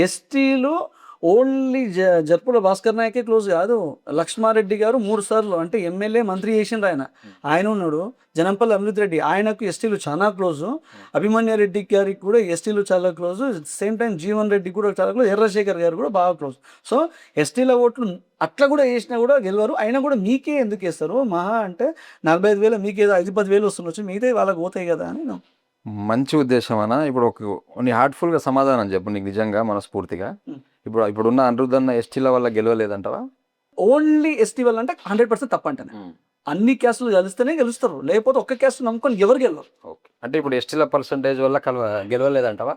ఎస్టీలు ఓన్లీ జర్పుల భాస్కర్ నాయకే క్లోజ్ కాదు, లక్ష్మారెడ్డి గారు 3 సార్లు అంటే ఎమ్మెల్యే మంత్రి చేసిండ్రు ఆయన ఉన్నాడు. జనంపల్లి అమృత్ రెడ్డి ఆయనకు ఎస్టీలు చాలా క్లోజు, అభిమన్య రెడ్డి గారికి కూడా ఎస్టీలు చాలా close, same time Jeevan Reddy కూడా చాలా క్లోజ్, ఎర్రశేఖర్ గారు కూడా బాగా క్లోజ్. సో ఎస్టీల ఓట్లు అట్లా కూడా వేసినా కూడా గెలవరు. అయినా కూడా మీకే ఎందుకు వేస్తారు? మహా అంటే 45,000 మీకేదో 5-10,000 వస్తుండొచ్చు, మిగతా వాళ్ళకి పోతాయి కదా అని.
మంచి ఉద్దేశం అన్న. ఇప్పుడు నీ హార్ట్ఫుల్గా సమాధానం చెప్పు, నీకు నిజంగా మనస్ఫూర్తిగా. ఇప్పుడున్న అనిరుద్ధన్న ఎస్టీల వల్ల గెలవలేదంటావా?
ఓన్లీ ఎస్టీ వల్ల అంటే 100% తప్పంటాను. అన్ని క్యాస్టులు కలిస్తేనే గెలుస్తారు, లేకపోతే ఒక్క క్యాస్ట్ నమ్ముకొని ఎవరు గెలవరు.
ఓకే, అంటే ఇప్పుడు ఎస్టీల పర్సంటేజ్ వల్ల గెలవలేదంటావా?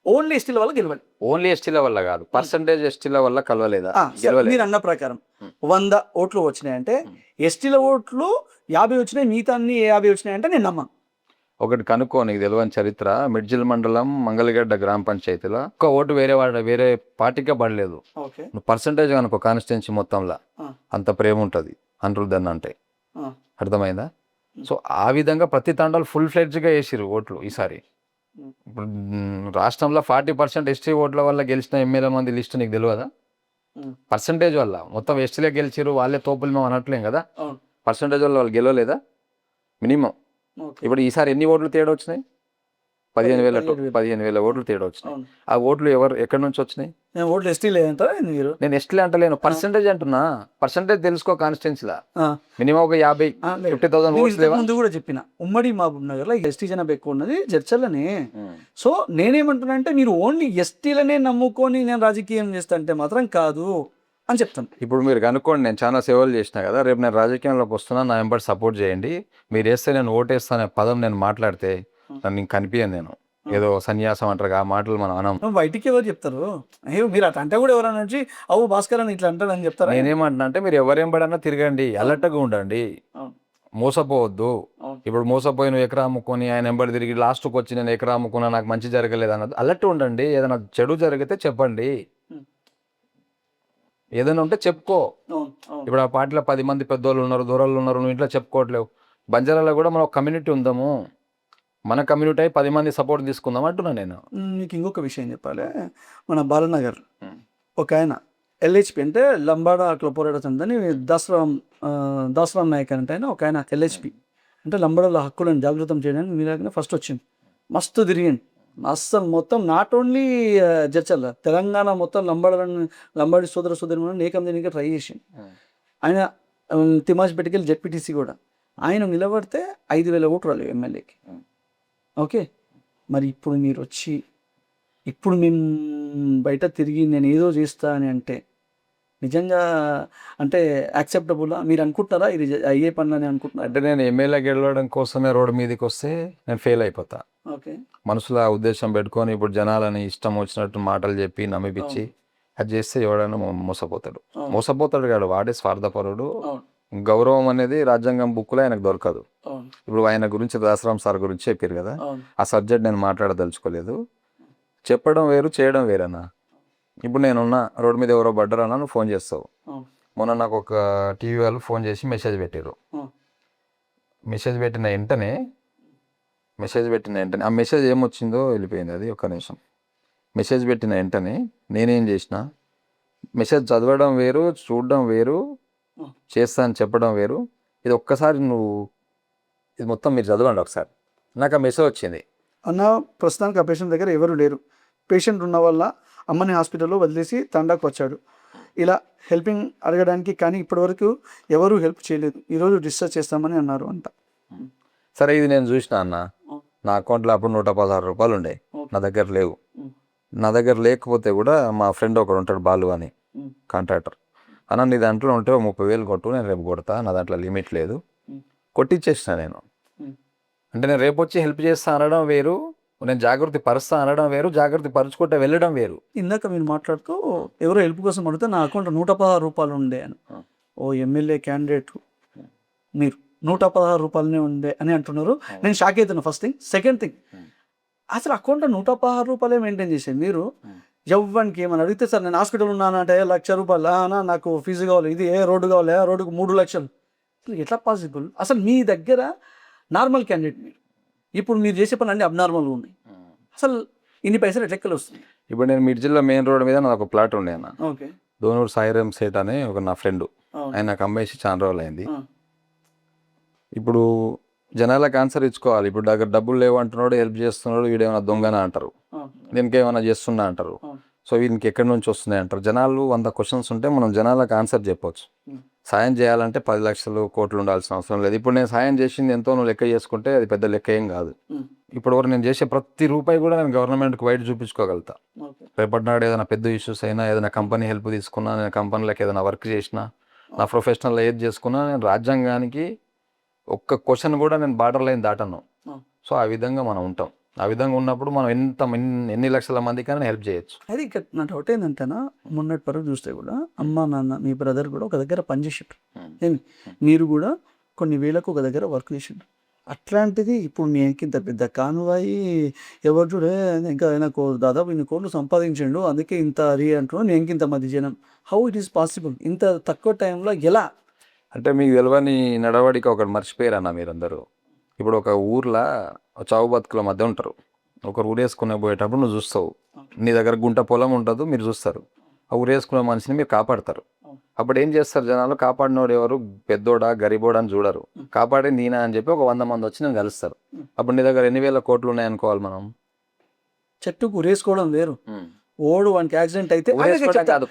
ఓన్లీ ఎస్టీల వల్ల గెలవాలి.
ఓన్లీ ఎస్టీల వల్ల కాదు, పర్సంటేజ్ ఎస్టీల వల్ల కలవలేదా?
మీరు అన్న ప్రకారం 100 ఓట్లు వచ్చినాయంటే ఎస్టీల ఓట్లు 50 వచ్చినాయి, మిగతా అన్ని 50 వచ్చినాయంటే నేను నమ్మను.
ఒకటి కనుక్కో, నీకు తెలియని చరిత్ర. మిడ్జిల్ మండలం మంగళగడ్డ గ్రామ పంచాయతీలో ఒక్క ఓటు వేరే పార్టీకే పడలేదు. నువ్వు పర్సంటేజ్ కనుకో కాన్స్టిట్యున్సీ మొత్తంలో అంత ప్రేమ ఉంటుంది అనిరుద్ధన్ అంటే, అర్థమైందా? సో ఆ విధంగా ప్రతి తండాలు ఫుల్ ఫ్లెడ్జ్గా వేసిరు ఓట్లు ఈసారి. ఇప్పుడు రాష్ట్రంలో 40% ఎస్టీ ఓట్ల వల్ల గెలిచిన ఎమ్మెల్యే మంది లిస్ట్ నీకు తెలియదా? పర్సంటేజ్ వల్ల మొత్తం ఎస్టీలే గెలిచిరు, వాళ్ళే తోపులు మేము అనట్లేం కదా. పర్సంటేజ్ వల్ల వాళ్ళు గెలవలేదా? మినిమం ఇప్పుడు ఈసారి ఎన్ని ఓట్లు తేడా వచ్చినాయి? 15,000 ఓట్లు తేడా వచ్చినాయి. ఆ ఓట్లు ఎక్కడి నుంచి వచ్చినాయి?
ఓట్లు ఎస్టీ లేదంటారా మీరు?
నేను ఎస్టీలే అంటలేను, పర్సంటేజ్ అంటున్నా. పర్సంటేజ్ తెలుసుకో, కాన్స్టిట్యున్సీలా మినిమం ఒక 50,000 ఓట్స్ లేవా?
ముందు కూడా చెప్పిన ఉమ్మడి మహబూబ్ నగర్ లో ఎస్టీ జనాభా ఎక్కువ ఉన్నది జడ్చర్లనే. సో నేనేమంటున్నా అంటే మీరు ఓన్లీ ఎస్టీలనే నమ్ముకొని నేను రాజకీయం చేస్తా అంటే మాత్రం కాదు అని చెప్తాను.
ఇప్పుడు మీరు కనుక్కోండి, నేను చాలా సేవలు చేసిన కదా, రేపు నేను రాజకీయంలోకి వస్తున్నా, నా వెంబడి సపోర్ట్ చేయండి. మీరు వేస్తే నేను ఓటేస్తానే పదం నేను మాట్లాడితే నన్ను కనిపించను. నేను ఏదో సన్యాసం అంటారు ఆ మాటలు మనం అనం.
బయటికి ఎవరు చెప్తారు? మీరు అట్లా అంటే కూడా ఎవరైనా వచ్చి అవు భాస్కర్ అని ఇట్లా అంటారు అని చెప్తారు.
నేనేమంటున్నా అంటే మీరు ఎవరెంబడన్నా తిరగండి, అలర్ట్గా ఉండండి, మోసపోవద్దు. ఇప్పుడు మోసపోయి నువ్వు ఎకరా అమ్ముకొని ఆయన వెంబడి తిరిగి లాస్ట్కి వచ్చి నేను ఎకరా అమ్ముకున్నా నాకు మంచి జరగలేదు అన్నది అలర్ట్ ఉండండి. ఏదైనా చెడు జరిగితే చెప్పండి, ఏదైనా ఉంటే చెప్పుకో. ఇప్పుడు ఆ పార్టీలో 10 మంది పెద్దోళ్ళు ఉన్నారు, దూరాలు ఉన్నారు, నువ్వు ఇంట్లో చెప్పుకోవట్లేవు. బంజారాలో కూడా మనం ఒక కమ్యూనిటీ ఉందాము, మన కమ్యూనిటీ అయి 10 మంది సపోర్ట్ తీసుకుందాం అంటున్నా నేను.
మీకు ఇంకొక విషయం చెప్పాలి. మన బాలనగర్ ఒక ఆయన ఎల్హెచ్పి అంటే లంబాడా అట్లా పోరాడుతుందని దాసరామ్ నాయక్ అంటే ఆయన ఒక ఆయన ఎల్హెచ్పి అంటే లంబాడాల హక్కులను జాగృతం చేయడానికి మీలాగనే ఫస్ట్ వచ్చింది. మస్తు తిరిగింది అస్సలు మొత్తం, నాట్ ఓన్లీ జడ్చర్ల తెలంగాణ మొత్తం లంబాడి సోదరులను ఏకం చేయడానికి ట్రై చేసింది ఆయన. తిమాజ్పేటకి వెళ్ళి జెడ్పీటీసీ కూడా ఆయన నిలబడితే 5,000 ఓట్లు రాలేవు ఎమ్మెల్యేకి. ఓకే, మరి ఇప్పుడు మీరు వచ్చి ఇప్పుడు మేము బయట తిరిగి నేను ఏదో చేస్తా అని అంటే నిజంగా అంటే యాక్సెప్టబుల్ మీరు అనుకుంటున్నారా? ఇది అయ్యే పనులని అనుకుంటున్నారా?
అంటే నేను ఎమ్మెల్యే గెలవడం కోసమే రోడ్డు మీదకి వస్తే నేను ఫెయిల్ అయిపోతా.
ఓకే.
మనసులో ఆ ఉద్దేశం పెట్టుకొని ఇప్పుడు జనాలని ఇష్టం వచ్చినట్టు మాటలు చెప్పి నమ్మిపిచ్చి అది చేస్తే ఎవడైనా మోసపోతాడు.
అవును.
మోసపోతాడు కాడు, వాడే స్వార్థపరుడు.
అవును.
గౌరవం అనేది రాజ్యాంగం బుక్లో ఆయనకు దొరకదు.
అవును.
ఇప్పుడు ఆయన గురించి దాసరాం సార్ గురించి చెప్పారు కదా,
అవును.
ఆ సబ్జెక్ట్ నేను మాట్లాడదలుచుకోలేదు. చెప్పడం వేరు, చేయడం వేరన్నా. ఇప్పుడు నేనున్నా రోడ్డు మీద ఎవరో పడ్డారన్నా, నువ్వు ఫోన్ చేస్తావు.
అవును.
మొన్న నాకు ఒక టీవీ వాళ్ళు ఫోన్ చేసి మెసేజ్ పెట్టారు.
అవును.
మెసేజ్ పెట్టిన వెంటనే ఆ మెసేజ్ ఏమొచ్చిందో వెళ్ళిపోయింది. అది ఒక్క నిమిషం. మెసేజ్ పెట్టిన వెంటనే నేనేం చేసిన, మెసేజ్ చదవడం వేరు, చూడడం వేరు, చేస్తా అని చెప్పడం వేరు. ఇది ఒక్కసారి ఇది మొత్తం మీరు చదవండి ఒకసారి. నాకు ఆ మెసేజ్ వచ్చింది.
అన్న ప్రస్తుతానికి ఆ పేషెంట్ దగ్గర ఎవరు లేరు. పేషెంట్ ఉన్న వల్ల అమ్మని హాస్పిటల్లో వదిలేసి తండాకు వచ్చాడు. ఇలా హెల్పింగ్ అడగడానికి, కానీ ఇప్పటివరకు ఎవరు హెల్ప్ చేయలేదు. ఈరోజు డిశ్చార్జ్ చేస్తామని అన్నారు అంట.
సరే, ఇది నేను చూసిన అన్న. నా అకౌంట్లో అప్పుడు 116 రూపాయలు ఉండే, నా దగ్గర లేవు. నా దగ్గర లేకపోతే కూడా మా ఫ్రెండ్ ఒకడు ఉంటాడు, బాలు అని కాంట్రాక్టర్, అన్న నీ దాంట్లో ఉంటే 30,000 కొట్టు, నేను రేపు కొడతా, నా దాంట్లో లిమిట్ లేదు, కొట్టిచ్చేసిన నేను. అంటే నేను రేపు వచ్చి హెల్ప్ చేస్తా అనడం వేరు, నేను జాగ్రత్త పరుస్తా అనడం వేరు, జాగ్రత్త పరుచుకుంటే వెళ్ళడం వేరు.
ఇందాక మీరు మాట్లాడుతూ ఎవరో హెల్ప్ కోసం అడిగితే నా అకౌంట్లో 116 రూపాయలు ఉండే అని. ఓ ఎమ్మెల్యే క్యాండిడేట్ మీరు 116 రూపాయలనే ఉండే అని అంటున్నారు. నేను షాక్ అవుతున్నా. First thing. సెకండ్ థింగ్, అసలు అకౌంట్లో 116 రూపాయలే మెయింటైన్ చేసేది మీరు. ఎవ్వరికి ఏమని అడిగితే సార్ నేను హాస్పిటల్ ఉన్నానంటే 1,00,000 రూపాయలు, నాకు ఫీజు కావాలి, ఇది ఏ రోడ్డు కావాలి, ఆ రోడ్డుకు 3 లక్షలు. ఎట్లా పాసిబుల్? అసలు మీ దగ్గర నార్మల్ క్యాండిడేట్ మీరు, ఇప్పుడు మీరు చేసే పని అన్ని అబ్నార్మల్గా ఉన్నాయి. అసలు ఇన్ని పైసలు ఎట్లెక్కలు వస్తుంది?
ఇప్పుడు నేను మిర్జిల్లో మెయిన్ రోడ్ మీద నాకు ఒక ప్లాట్ ఉండే అన్న.
ఓకే.
దోనూరు సాయిరామ్ సేట్ అని ఒక నా ఫ్రెండ్, ఆయన నాకు అమ్మేసి చాలా రోజులు అయింది. ఇప్పుడు జనాలకు ఆన్సర్ ఇచ్చుకోవాలి. ఇప్పుడు దగ్గర డబ్బులు లేవు అంటున్నాడు, హెల్ప్ చేస్తున్నాడు, వీడేమైనా దొంగన అంటారు, దీనికి ఏమైనా చేస్తున్నా అంటారు. సో వీనికి ఎక్కడి నుంచి వస్తున్నాయి అంటారు. జనాలు 100 క్వశ్చన్స్ ఉంటే మనం జనాలకు ఆన్సర్ చెప్పవచ్చు. సాయం చేయాలంటే 10 లక్షలు కోట్లు ఉండాల్సిన అవసరం లేదు. ఇప్పుడు నేను సాయం చేసింది ఎంతో నువ్వు లెక్క చేసుకుంటే అది పెద్ద లెక్క ఏం కాదు. ఇప్పుడు వరకు నేను చేసే ప్రతి రూపాయి కూడా నేను గవర్నమెంట్కి వైట్ చూపించుకోగలుగుతా. రేపటి నాడు ఏదైనా పెద్ద ఇష్యూస్ అయినా, ఏదైనా కంపెనీ హెల్ప్ తీసుకున్నా, నేను కంపెనీలకు ఏదైనా వర్క్ చేసినా, నా ప్రొఫెషనల్ ఏది చేసుకున్నా, నేను రాజ్యాంగానికి ఒక్క క్వశ్చన్ కూడా నేను బార్డర్ లైన్ దాటను. సో ఆ విధంగా మనం ఉంటాం. ఆ విధంగా ఉన్నప్పుడు మనం ఎన్ని లక్షల మందికైనా హెల్ప్ చేయొచ్చు.
అది ఇక్కడ నా డౌట్ ఏంటంటేనా, మొన్నటి వరకు చూస్తే కూడా అమ్మ నాన్న మీ బ్రదర్ కూడా ఒక దగ్గర పనిచేసిండ్రు, ఏమి మీరు కూడా కొన్ని వేలకు ఒక దగ్గర వర్క్ చేసిండ్రు. అట్లాంటిది ఇప్పుడు నీకు ఇంత పెద్ద కాన్వాయి ఎవరు చూడే, ఇంకా నాకు దాదాపు ఇన్ని కోట్లు సంపాదించిండు, అందుకే ఇంత అంటున్నాడు, నేను ఇంత మంది జనం. హౌ ఇట్ ఈస్ పాసిబుల్ ఇంత తక్కువ టైంలో? ఎలా
అంటే మీకు తెలియని నడవడిక ఒకటి మర్చిపోయారన్న మీరందరూ. ఇప్పుడు ఒక ఊర్లో చావు బతుకుల మధ్య ఉంటారు. ఒకరు ఊరేసుకునే పోయేటప్పుడు నువ్వు చూస్తావు, నీ దగ్గర గుంట పొలం ఉంటుంది, మీరు చూస్తారు. ఆ ఊరేసుకునే మనిషిని మీరు కాపాడతారు. అప్పుడు ఏం చేస్తారు జనాలు, కాపాడినోడు ఎవరు, పెద్దోడా గరీబోడా అని చూడరు, కాపాడే నేనా అని చెప్పి ఒక 100 మంది వచ్చి నేను కలుస్తారు. అప్పుడు నీ దగ్గర ఎన్ని వేల కోట్లు ఉన్నాయనుకోవాలి మనం.
చెట్టుకు ఉరేసుకోవడం వేరు, ఓడు వానికి యాక్సిడెంట్ అయితే
కాదు,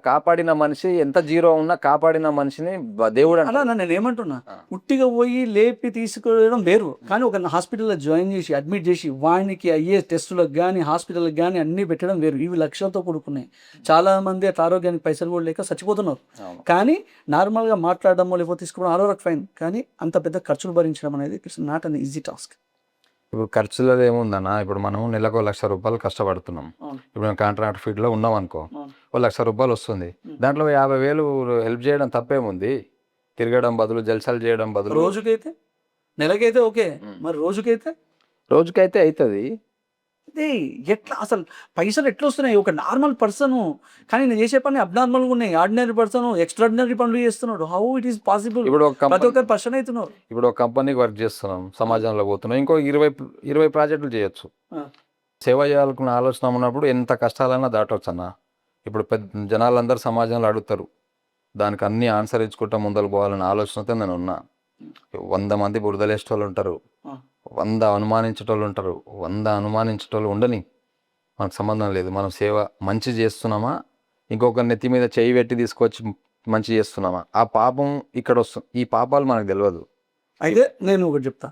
కాపాడిన మనిషి ఎంత జీరో ఉన్నా కాపాడిన మనిషిని దేవుడు
అలా నేను ఏమంటున్నా, ఉట్టిగా పోయి లేపి తీసుకెళ్ళడం వేరు. కానీ ఒక హాస్పిటల్లో జాయిన్ చేసి అడ్మిట్ చేసి వానికి అయ్యే టెస్టులకు కానీ హాస్పిటల్కి కానీ అన్నీ పెట్టడం వేరు. ఇవి లక్షలతో కూడుకున్నాయి. చాలా మంది అట్లా ఆరోగ్యానికి పైసలు కూడా లేక చచ్చిపోతున్నారు. కానీ నార్మల్గా మాట్లాడడమో లేకపోతే తీసుకోవడం ఆరోగ్య ఫైన్, కానీ అంత పెద్ద ఖర్చులు భరించడం అనేది it's not an easy task.
ఇప్పుడు ఖర్చులలో ఏముందన్నా, ఇప్పుడు మనం నెలకు 1,00,000 రూపాయలు కష్టపడుతున్నాం. ఇప్పుడు మేము కాంట్రాక్ట్ ఫీల్డ్లో ఉన్నాం అనుకో, 1,00,000 రూపాయలు వస్తుంది. దాంట్లో 50,000 హెల్ప్ చేయడం తప్పేముంది? తిరగడం బదులు, జల్సాలు చేయడం బదులు.
రోజుకైతే, నెలకైతే ఓకే, మరి రోజుకైతే
అవుతుంది.
అదే ఎట్లా అసలు పైసలు ఎట్లా వస్తున్నాయి? ఒక నార్మల్ పర్సన్, కానీ నేను చేసే పని అబ్నార్మల్గా ఉన్నాయి. ఆర్డినరీ పర్సన్ ఎక్స్ట్రాడినరీ పనులు చేస్తున్నాడు. How it is possible?
ఇప్పుడు
ప్రతి ఒక్కరు పర్సన్ అవుతున్నారు.
ఇప్పుడు ఒక కంపెనీకి వర్క్ చేస్తున్నాం, సమాజంలో పోతున్నాం, ఇంకో 20 ప్రాజెక్టులు చేయొచ్చు. సేవ చేయాలనుకున్న ఆలోచన ఉన్నప్పుడు ఎంత కష్టాలన్నా దాటవచ్చు అన్న. ఇప్పుడు పెద్ద జనాలందరూ సమాజంలో అడుగుతారు, దానికి అన్ని ఆన్సర్ ఇచ్చుకుంటా ముందరకు పోవాలనే ఆలోచనతో నేను ఉన్నా. 100 మంది బురదలేసేటోళ్ళు ఉంటారు, 100 అనుమానించేటోళ్ళు ఉంటారు, 100 అనుమానించేటోళ్ళు ఉండని, మనకు సంబంధం లేదు. మనం సేవ మంచి చేస్తున్నామా, ఇంకొక నెత్తి మీద చేయి పెట్టి తీసుకొచ్చి మంచి చేస్తున్నామా, ఆ పాపం ఇక్కడ వస్తుంది. ఈ పాపాలు మనకు తెలియదు.
అయితే నేను ఒకటి చెప్తా,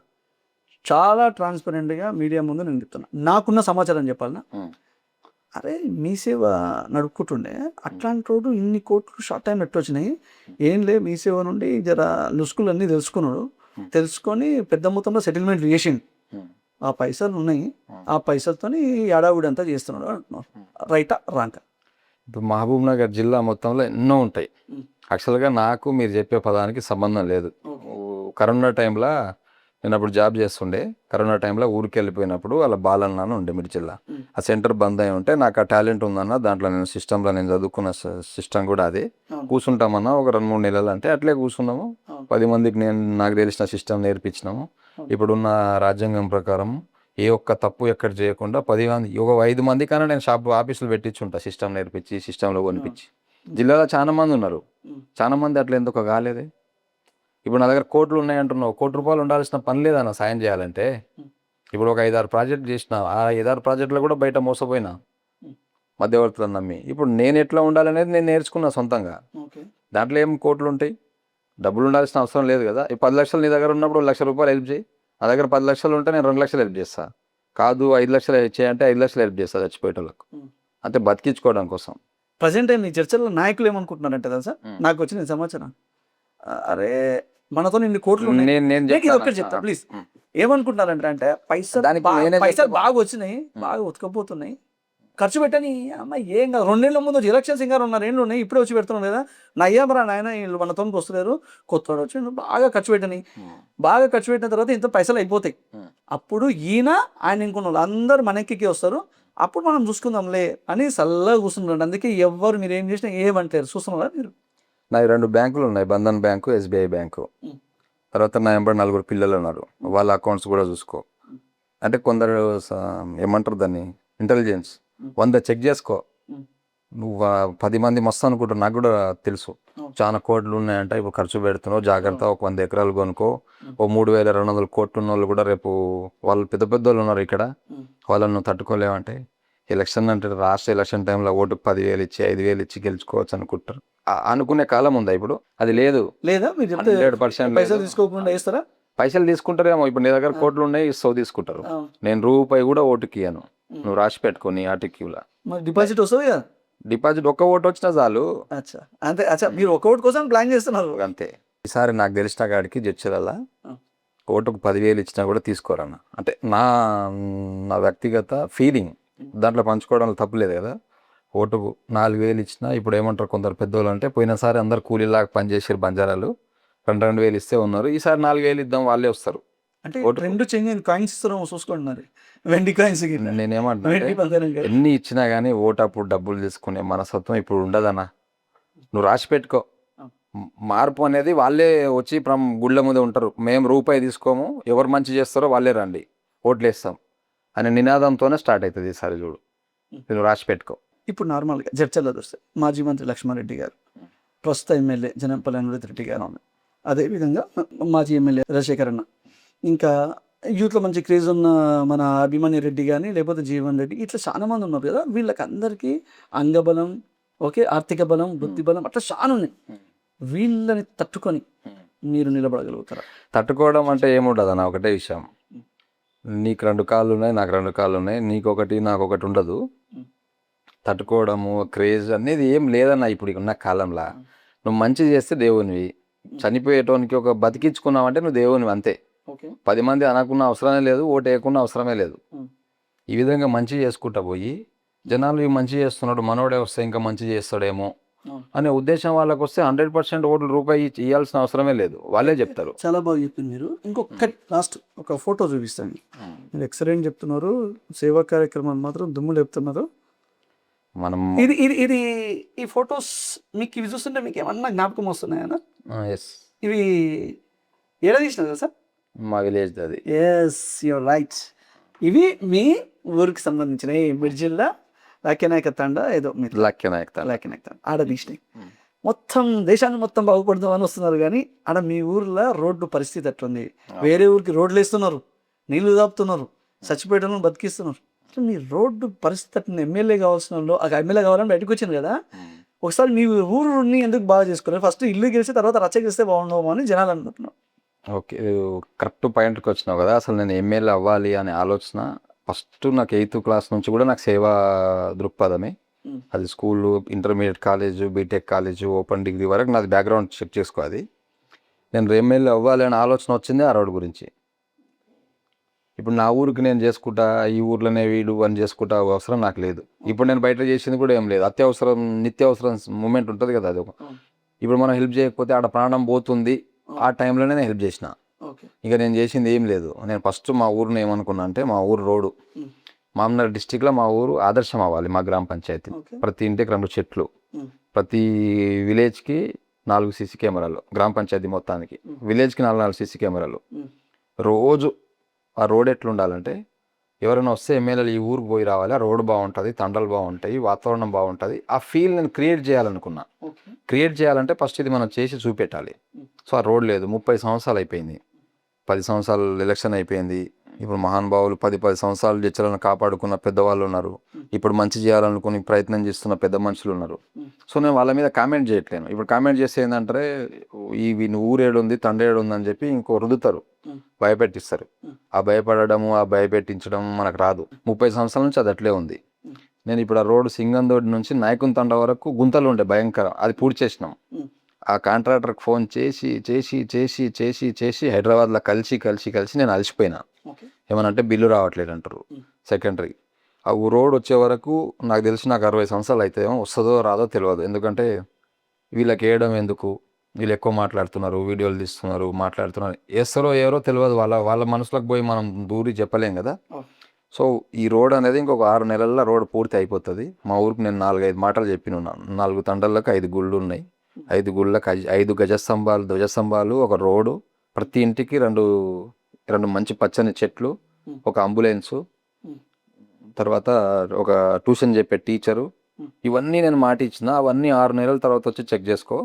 చాలా ట్రాన్స్పరెంట్గా మీడియా ముందు నేను చెప్తున్నా, నాకున్న సమాచారం చెప్పాలన్నా. అరే మీ సేవ నడుపుకుంటుండే అట్లాంటి రోడ్డు ఇన్ని కోట్లు షార్ట్ టైం ఎట్టు వచ్చినాయి? ఏం లే, మీ సేవ నుండి జర లుసుకులు అన్నీ తెలుసుకున్నాడు, తెలుసుకొని పెద్ద మొత్తంలో సెటిల్మెంట్ చేసిండు. ఆ పైసలు ఉన్నాయి, ఆ పైసలతోని ఏడావిడి అంతా చేస్తున్నాడు అంటున్నారు. రైటా రాంక?
ఇప్పుడు మహబూబ్ నగర్ జిల్లా మొత్తంలో ఎన్నో ఉంటాయి.
మ్.
యాక్చువల్గా నాకు మీరు చెప్పే పదానికి సంబంధం లేదు. కరోనా టైంలో నేను అప్పుడు జాబ్ చేస్తుండే. కరోనా టైంలో ఊరికి వెళ్ళిపోయినప్పుడు వాళ్ళ బాలన్న అని ఉండే మిర్చిల్లా.
మ్.
ఆ సెంటర్ బంద్ అయి ఉంటే నాకు ఆ టాలెంట్ ఉందన్న, దాంట్లో నేను సిస్టంలో నేను చదువుకున్న సిస్టమ్ కూడా అది.
అవును.
కూర్చుంటామన్నా ఒక 2-3 నెలలు అంటే అట్లే కూర్చున్నాము.
అవును.
10 మందికి నాకు తెలిసిన సిస్టమ్ నేర్పించినాము.
అవును.
ఇప్పుడున్న రాజ్యాంగం ప్రకారం ఏ ఒక్క తప్పు ఎక్కడ చేయకుండా 10 మంది, ఒక 5 మంది కన్నా నేను ఆఫీసులు పెట్టించుంటా, సిస్టమ్ నేర్పించి సిస్టంలో కొనిపించి. జిల్లాలో చాలా మంది ఉన్నారు. చాలా మంది అట్లా ఎందుకు కాలేదే? ఇప్పుడు నా దగ్గర కోట్లు ఉన్నాయంటున్నావు, ₹1 ఉండాల్సిన పని లేదన్న సాయం చేయాలంటే. ఇప్పుడు ఒక 5-6 ప్రాజెక్టులు చేసిన, ఆ 5-6 ప్రాజెక్టులు కూడా బయట మోసపోయినా మధ్యవర్తులను నమ్మి. ఇప్పుడు నేను ఎట్లా ఉండాలనేది నేను నేర్చుకున్నా సొంతంగా.
ఓకే.
దాంట్లో ఏం కోట్లు ఉంటాయి? డబ్బులు ఉండాల్సిన అవసరం లేదు కదా. ఈ 10 లక్షలు నీ దగ్గర ఉన్నప్పుడు ₹1,00,000 హెల్ప్ చేయి. నా దగ్గర 10 లక్షలు ఉంటే నేను 2 లక్షలు హెల్ప్ చేస్తా. కాదు 5 లక్షలు చేయంటే 5 లక్షలు హెల్ప్ చేస్తా చచ్చిపోయేటోళ్ళకు. అంటే బతికించుకోవడం కోసం.
ప్రజెంట్ టైం ఈ చర్చల్లో నాయకులు ఏమనుకుంటున్నారంటే తెలుసా, నాకు వచ్చిన సమాచారం, అరే మనతో ఇన్ని కోట్లు ఉన్నాయి.
నేను
ఇది ఒక్కటి చెప్తా ప్లీజ్. ఏమనుకుంటున్నారంటే అంటే
దానికి నేనే
పైసలు
చెప్తున్నా.
బాగా వచ్చినాయి, బాగా ఉతకపోతున్నాయి, ఖర్చు పెట్టని అమ్మ ఏం కాదు. 2 నెలల ముందు ఎలక్షన్స్ ఇంకా 2.5 ఏళ్ళు ఉన్నాయి, ఇప్పుడే వచ్చి పెడుతున్నాం కదా, నయ్యామరా నాయన వీళ్ళు మనతో వస్తున్నారు, కొత్త వచ్చి బాగా ఖర్చు పెట్టని, బాగా ఖర్చు పెట్టిన తర్వాత ఇంత పైసలు అయిపోతాయి. అప్పుడు ఆయన ఇంకొన్న వాళ్ళు అందరూ మనకి వస్తారు, అప్పుడు మనం చూసుకుందాంలే అని చల్లగా కూర్చుంటాడు. అందుకే ఎవ్వరు మీరు ఏం చేసినా ఏమంటారు చూస్తున్నారా మీరు?
నాకు 2 బ్యాంకులు ఉన్నాయి, బంధన్ బ్యాంకు, SBI బ్యాంకు. తర్వాత నా వెంబడి 4 పిల్లలు ఉన్నారు, వాళ్ళ అకౌంట్స్ కూడా చూసుకో. అంటే కొందరు ఏమంటారు దాన్ని, ఇంటెలిజెన్స్. 100 చెక్ చేసుకో. నువ్వు 10 మంది మస్తు అనుకుంటారు, నాకు కూడా తెలుసు. చాలా కోట్లు ఉన్నాయంట, ఇప్పుడు ఖర్చు పెడుతున్నావు, జాగ్రత్త. ఒక 100 ఎకరాలు కొనుక్కో. ఓ 3,200 కోట్లు ఉన్న వాళ్ళు కూడా రేపు వాళ్ళు పెద్ద పెద్ద వాళ్ళు ఉన్నారు ఇక్కడ, వాళ్ళని నువ్వు తట్టుకోలేవంటే. ఎలక్షన్ అంటే రాష్ట్ర ఎలక్షన్ టైంలో ఓటుకు 10,000 ఇచ్చి 5,000 ఇచ్చి గెలుచుకోవచ్చు అనుకుంటారు. అనుకునే కాలం ఉందా ఇప్పుడు? అది లేదు.
లేదా మీరు చెప్తే
100%
పైసలు తీసుకోకుండా వేస్తారా?
పైసలు తీసుకుంటారేమో. ఇప్పుడు నీ దగ్గర కోట్లు ఉన్నాయి, ఇస్తావు, తీసుకుంటారు. నేను రూపాయి కూడా ఓటుకి ఇయ్యను, నువ్వు రాసి పెట్టుకొని ఆర్టిక్యూలా.
మరి డిపాజిట్ వస్తుంది కదా?
డిపాజిట్ ఒక్క ఓటు వచ్చినా చాలు.
అచ్చా అంతే. అచ్చా మీరు ఒక ఓటు కోసం ప్లాన్ చేస్తున్నారు
అంతే. ఈసారి నాకు తెలిసిన కాడికి జడ్చలల్లా ఓటుకు 10,000 ఇచ్చినా కూడా తీసుకోరన్న. అంటే నా వ్యక్తిగత ఫీలింగ్, దాంట్లో పంచుకోవడంలో తప్పులేదు కదా. ఓటుకు 4,000 ఇచ్చినా ఇప్పుడు ఏమంటారు కొందరు పెద్దోళ్ళు అంటే, పోయినసారి అందరు కూలీలాగా పనిచేసారు బంజారాలు, 2,000 ఇస్తే ఉన్నారు, ఈసారి 4,000 ఇద్దాం వాళ్ళే వస్తారు.
అంటే 2 చెంగిన కాయిన్స్ ఇస్తున్నాము చూసుకుంటున్నారు, వెండి కాయిన్స్.
నేనేమంటున్నా, ఎన్ని ఇచ్చినా కానీ ఓటు అప్పుడు డబ్బులు తీసుకునే మనస్తత్వం ఇప్పుడు ఉండదన్నా. నువ్వు రాసి పెట్టుకో. మార్పు అనేది వాళ్ళే వచ్చి గుళ్ళ ముందే ఉంటారు, మేము రూపాయి తీసుకోము, ఎవరు మంచి చేస్తారో వాళ్ళే రండి ఓట్లు వేస్తాం అనే నినాదంతోనే స్టార్ట్ అవుతుంది ఈసారి. చూడు, నువ్వు రాసి పెట్టుకో.
ఇప్పుడు నార్మల్గా చర్చల్లో చూస్తే మాజీ మంత్రి లక్ష్మారెడ్డి గారు, ప్రస్తుత ఎమ్మెల్యే జనంపల్లి అనిరుత్ రెడ్డి గారు, అదేవిధంగా మాజీ ఎమ్మెల్యే రాజశేఖర్ అన్న, ఇంకా యూత్లో మంచి క్రేజ్ ఉన్న మన అభిమన్యు రెడ్డి కానీ లేకపోతే జీవన్ రెడ్డి, ఇట్లా చాలా మంది ఉన్నారు కదా. వీళ్ళకి అందరికీ అంగబలం, ఓకే, ఆర్థిక బలం, బుద్ధి బలం అట్లా చాలా ఉన్నాయి. వీళ్ళని తట్టుకొని మీరు నిలబడగలుగుతారా?
తట్టుకోవడం అంటే ఏముండదు అన్న, ఒకటే విషయం. నీకు 2 కాళ్ళు ఉన్నాయి, నాకు 2 కాళ్ళు ఉన్నాయి, నీకొకటి నాకొకటి ఉండదు. తట్టుకోవడము క్రేజ్ అనేది ఏం లేదన్న ఇప్పుడు ఉన్న కాలంలో. నువ్వు మంచి చేస్తే దేవునివి, చనిపోయేటోనికి ఒక బతికించుకున్నావంటే నువ్వు దేవునివి అంతే. 10 మంది అనకున్న అవసరమే లేదు, ఓటు వేయకున్న అవసరమే లేదు. ఈ విధంగా మంచి చేసుకుంటా పోయి జనాలు ఇవి మంచి చేస్తున్నాడు, మనోడే వస్తే ఇంకా మంచి చేస్తాడేమో అనే ఉద్దేశం వాళ్ళకి వస్తే 100% ఓట్లు రూపాయి ఇవ్వాల్సిన అవసరమే లేదు, వాళ్ళే చెప్తారు.
చాలా బాగా చెప్పింది మీరు. ఇంకొకటి లాస్ట్ ఒక ఫోటో చూపిస్తాను. మీరు ఎక్సలెంట్ చెప్తున్నారు, సేవా కార్యక్రమాలు మాత్రం దుమ్ము లేపుతున్నారు.
మనం
ఇది ఈ ఫొటోస్ మీకు ఇవి చూస్తుంటే మీకు ఏమన్నా జ్ఞాపకం వస్తున్నాయన్నా?
ఎస్,
ఇవి ఏడా తీసినారు కదా సార్?
మా విలేజ్ అది.
Yes, you're right. ఇవి మీ ఊరికి సంబంధించినవి, మిర్జిల్లా లాక్యనాయక తండ, ఏదో మీరు లాక్యనాయక తండ ఆడ తీసినాయి. మొత్తం దేశాన్ని మొత్తం బాగుపడదామని వస్తున్నారు, కానీ ఆడ మీ ఊర్లో రోడ్డు పరిస్థితి అట్లుంది. వేరే ఊరికి రోడ్లు వేస్తున్నారు, నీళ్లు దాపుతున్నారు, చచ్చిపోయేటను బతికిస్తున్నారు. మీ రోడ్డు పరిస్థితి ఎమ్మెల్యే కావాల్సిన వాళ్ళు, ఎమ్మెల్యే కావాలని బయటకు వచ్చింది కదా, ఒకసారి మీ ఊరుని ఎందుకు బాగా చేసుకున్నారు? ఫస్ట్ ఇల్లు గెలిచి తర్వాత రచ్చ గెలిస్తే బాగుండవు అని జనాలు అనుకుంటున్నారు.
ఓకే, కరెక్ట్ పాయింట్కి వచ్చినావు కదా. అసలు నేను ఎమ్మెల్యే అవ్వాలి అనే ఆలోచన ఫస్ట్ నాకు 8th క్లాస్ నుంచి కూడా నాకు సేవా దృక్పథమే. అది school, intermediate college, BTech college, open degree వరకు నాది బ్యాక్గ్రౌండ్ చెక్ చేసుకో. అది నేను ఎమ్మెల్యే అవ్వాలి అనే ఆలోచన వచ్చింది ఆ రోడ్డు గురించి. ఇప్పుడు నా ఊరికి నేను చేసుకుంటా, ఈ ఊర్లోనే వీడు అని చేసుకుంటా అవసరం నాకు లేదు. ఇప్పుడు నేను బయట చేసింది కూడా ఏం లేదు. అత్యవసరం నిత్యావసరం మూమెంట్ ఉంటుంది కదా, అది ఒక. ఇప్పుడు మనం హెల్ప్ చేయకపోతే ఆడ ప్రాణం పోతుంది, ఆ టైంలోనే నేను హెల్ప్ చేసిన.
ఓకే.
ఇక నేను చేసింది ఏం లేదు. నేను ఫస్ట్ మా ఊరిని ఏమనుకున్నా అంటే, మా ఊరు రోడ్డు మామనగర్ డిస్టిక్లో మా ఊరు ఆదర్శం అవ్వాలి. మా గ్రామ పంచాయతీ ప్రతి ఇంటికి 2 చెట్లు, ప్రతి విలేజ్కి 4 సీసీ కెమెరాలు, గ్రామ పంచాయతీ మొత్తానికి విలేజ్కి 4 సీసీ కెమెరాలు. రోజు ఆ రోడ్ ఎట్లుండాలంటే, ఎవరైనా వస్తే ఎమ్మెల్యేలు ఈ ఊరికి పోయి రావాలి, ఆ రోడ్డు బాగుంటుంది, తండలు బాగుంటాయి, వాతావరణం బాగుంటుంది, ఆ ఫీల్ నేను క్రియేట్ చేయాలనుకున్నా. క్రియేట్ చేయాలంటే ఫస్ట్ ఇది మనం చేసి చూపెట్టాలి. సో ఆ రోడ్ లేదు, 30 సంవత్సరాలు అయిపోయింది. 10 సంవత్సరాలు ఎలక్షన్ అయిపోయింది. ఇప్పుడు మహానుభావులు 10 సంవత్సరాలు జడ్చలను కాపాడుకున్న పెద్దవాళ్ళు ఉన్నారు. ఇప్పుడు మంచి చేయాలనుకుని ప్రయత్నం చేస్తున్న పెద్ద మనుషులు ఉన్నారు. సో నేను వాళ్ళ మీద కామెంట్ చేయట్లేను. ఇప్పుడు కామెంట్ చేస్తే ఏంటంటే, ఈ ఊరేడు ఉంది, తండేడు ఉంది అని చెప్పి ఇంకో రుదుతారు, భయపెట్టిస్తారు. ఆ భయపడము, ఆ భయపెట్టించడం మనకు రాదు. 30 సంవత్సరాల నుంచి అది అట్లే ఉంది. నేను ఇప్పుడు ఆ రోడ్డు సింగందోడి నుంచి నాయకుని తండ వరకు గుంతలు ఉండే భయంకరం, అది పూర్తి చేసినాం. ఆ కాంట్రాక్టర్కి ఫోన్ చేసి చేసి చేసి చేసి చేసి హైదరాబాద్లో కలిసి కలిసి కలిసి నేను అలసిపోయినా. ఏమనంటే బిల్లు రావట్లేదు అంటారు, సెకండరీ. ఆ రోడ్ వచ్చే వరకు నాకు తెలిసి నాకు 60 సంవత్సరాలు అయితే వస్తుందో రాదో తెలియదు. ఎందుకంటే వీళ్ళకి వేయడం ఎందుకు, వీళ్ళు ఎక్కువ మాట్లాడుతున్నారు, వీడియోలు తీస్తున్నారు, మాట్లాడుతున్నారు, వేస్తారో ఎవరో తెలియదు. వాళ్ళ మనసులోకి పోయి మనం దూరి చెప్పలేం కదా. సో ఈ రోడ్ అనేది ఇంకొక 6 నెలల్లో రోడ్ పూర్తి అయిపోతుంది. మా ఊరికి నేను 4-5 మాటలు చెప్పినున్నాను. 4 తండలకు 5 గుళ్ళు ఉన్నాయి. 5 గుళ్ళకి 5 గజస్తంభాలు, ధ్వజస్తంభాలు, ఒక రోడ్డు, ప్రతి ఇంటికి 2 మంచి పచ్చని చెట్లు, ఒక అంబులెన్సు, తర్వాత ఒక ట్యూషన్ చెప్పే టీచరు. ఇవన్నీ నేను మాట ఇచ్చిన. అవన్నీ 6 నెలల తర్వాత వచ్చి చెక్ చేసుకో.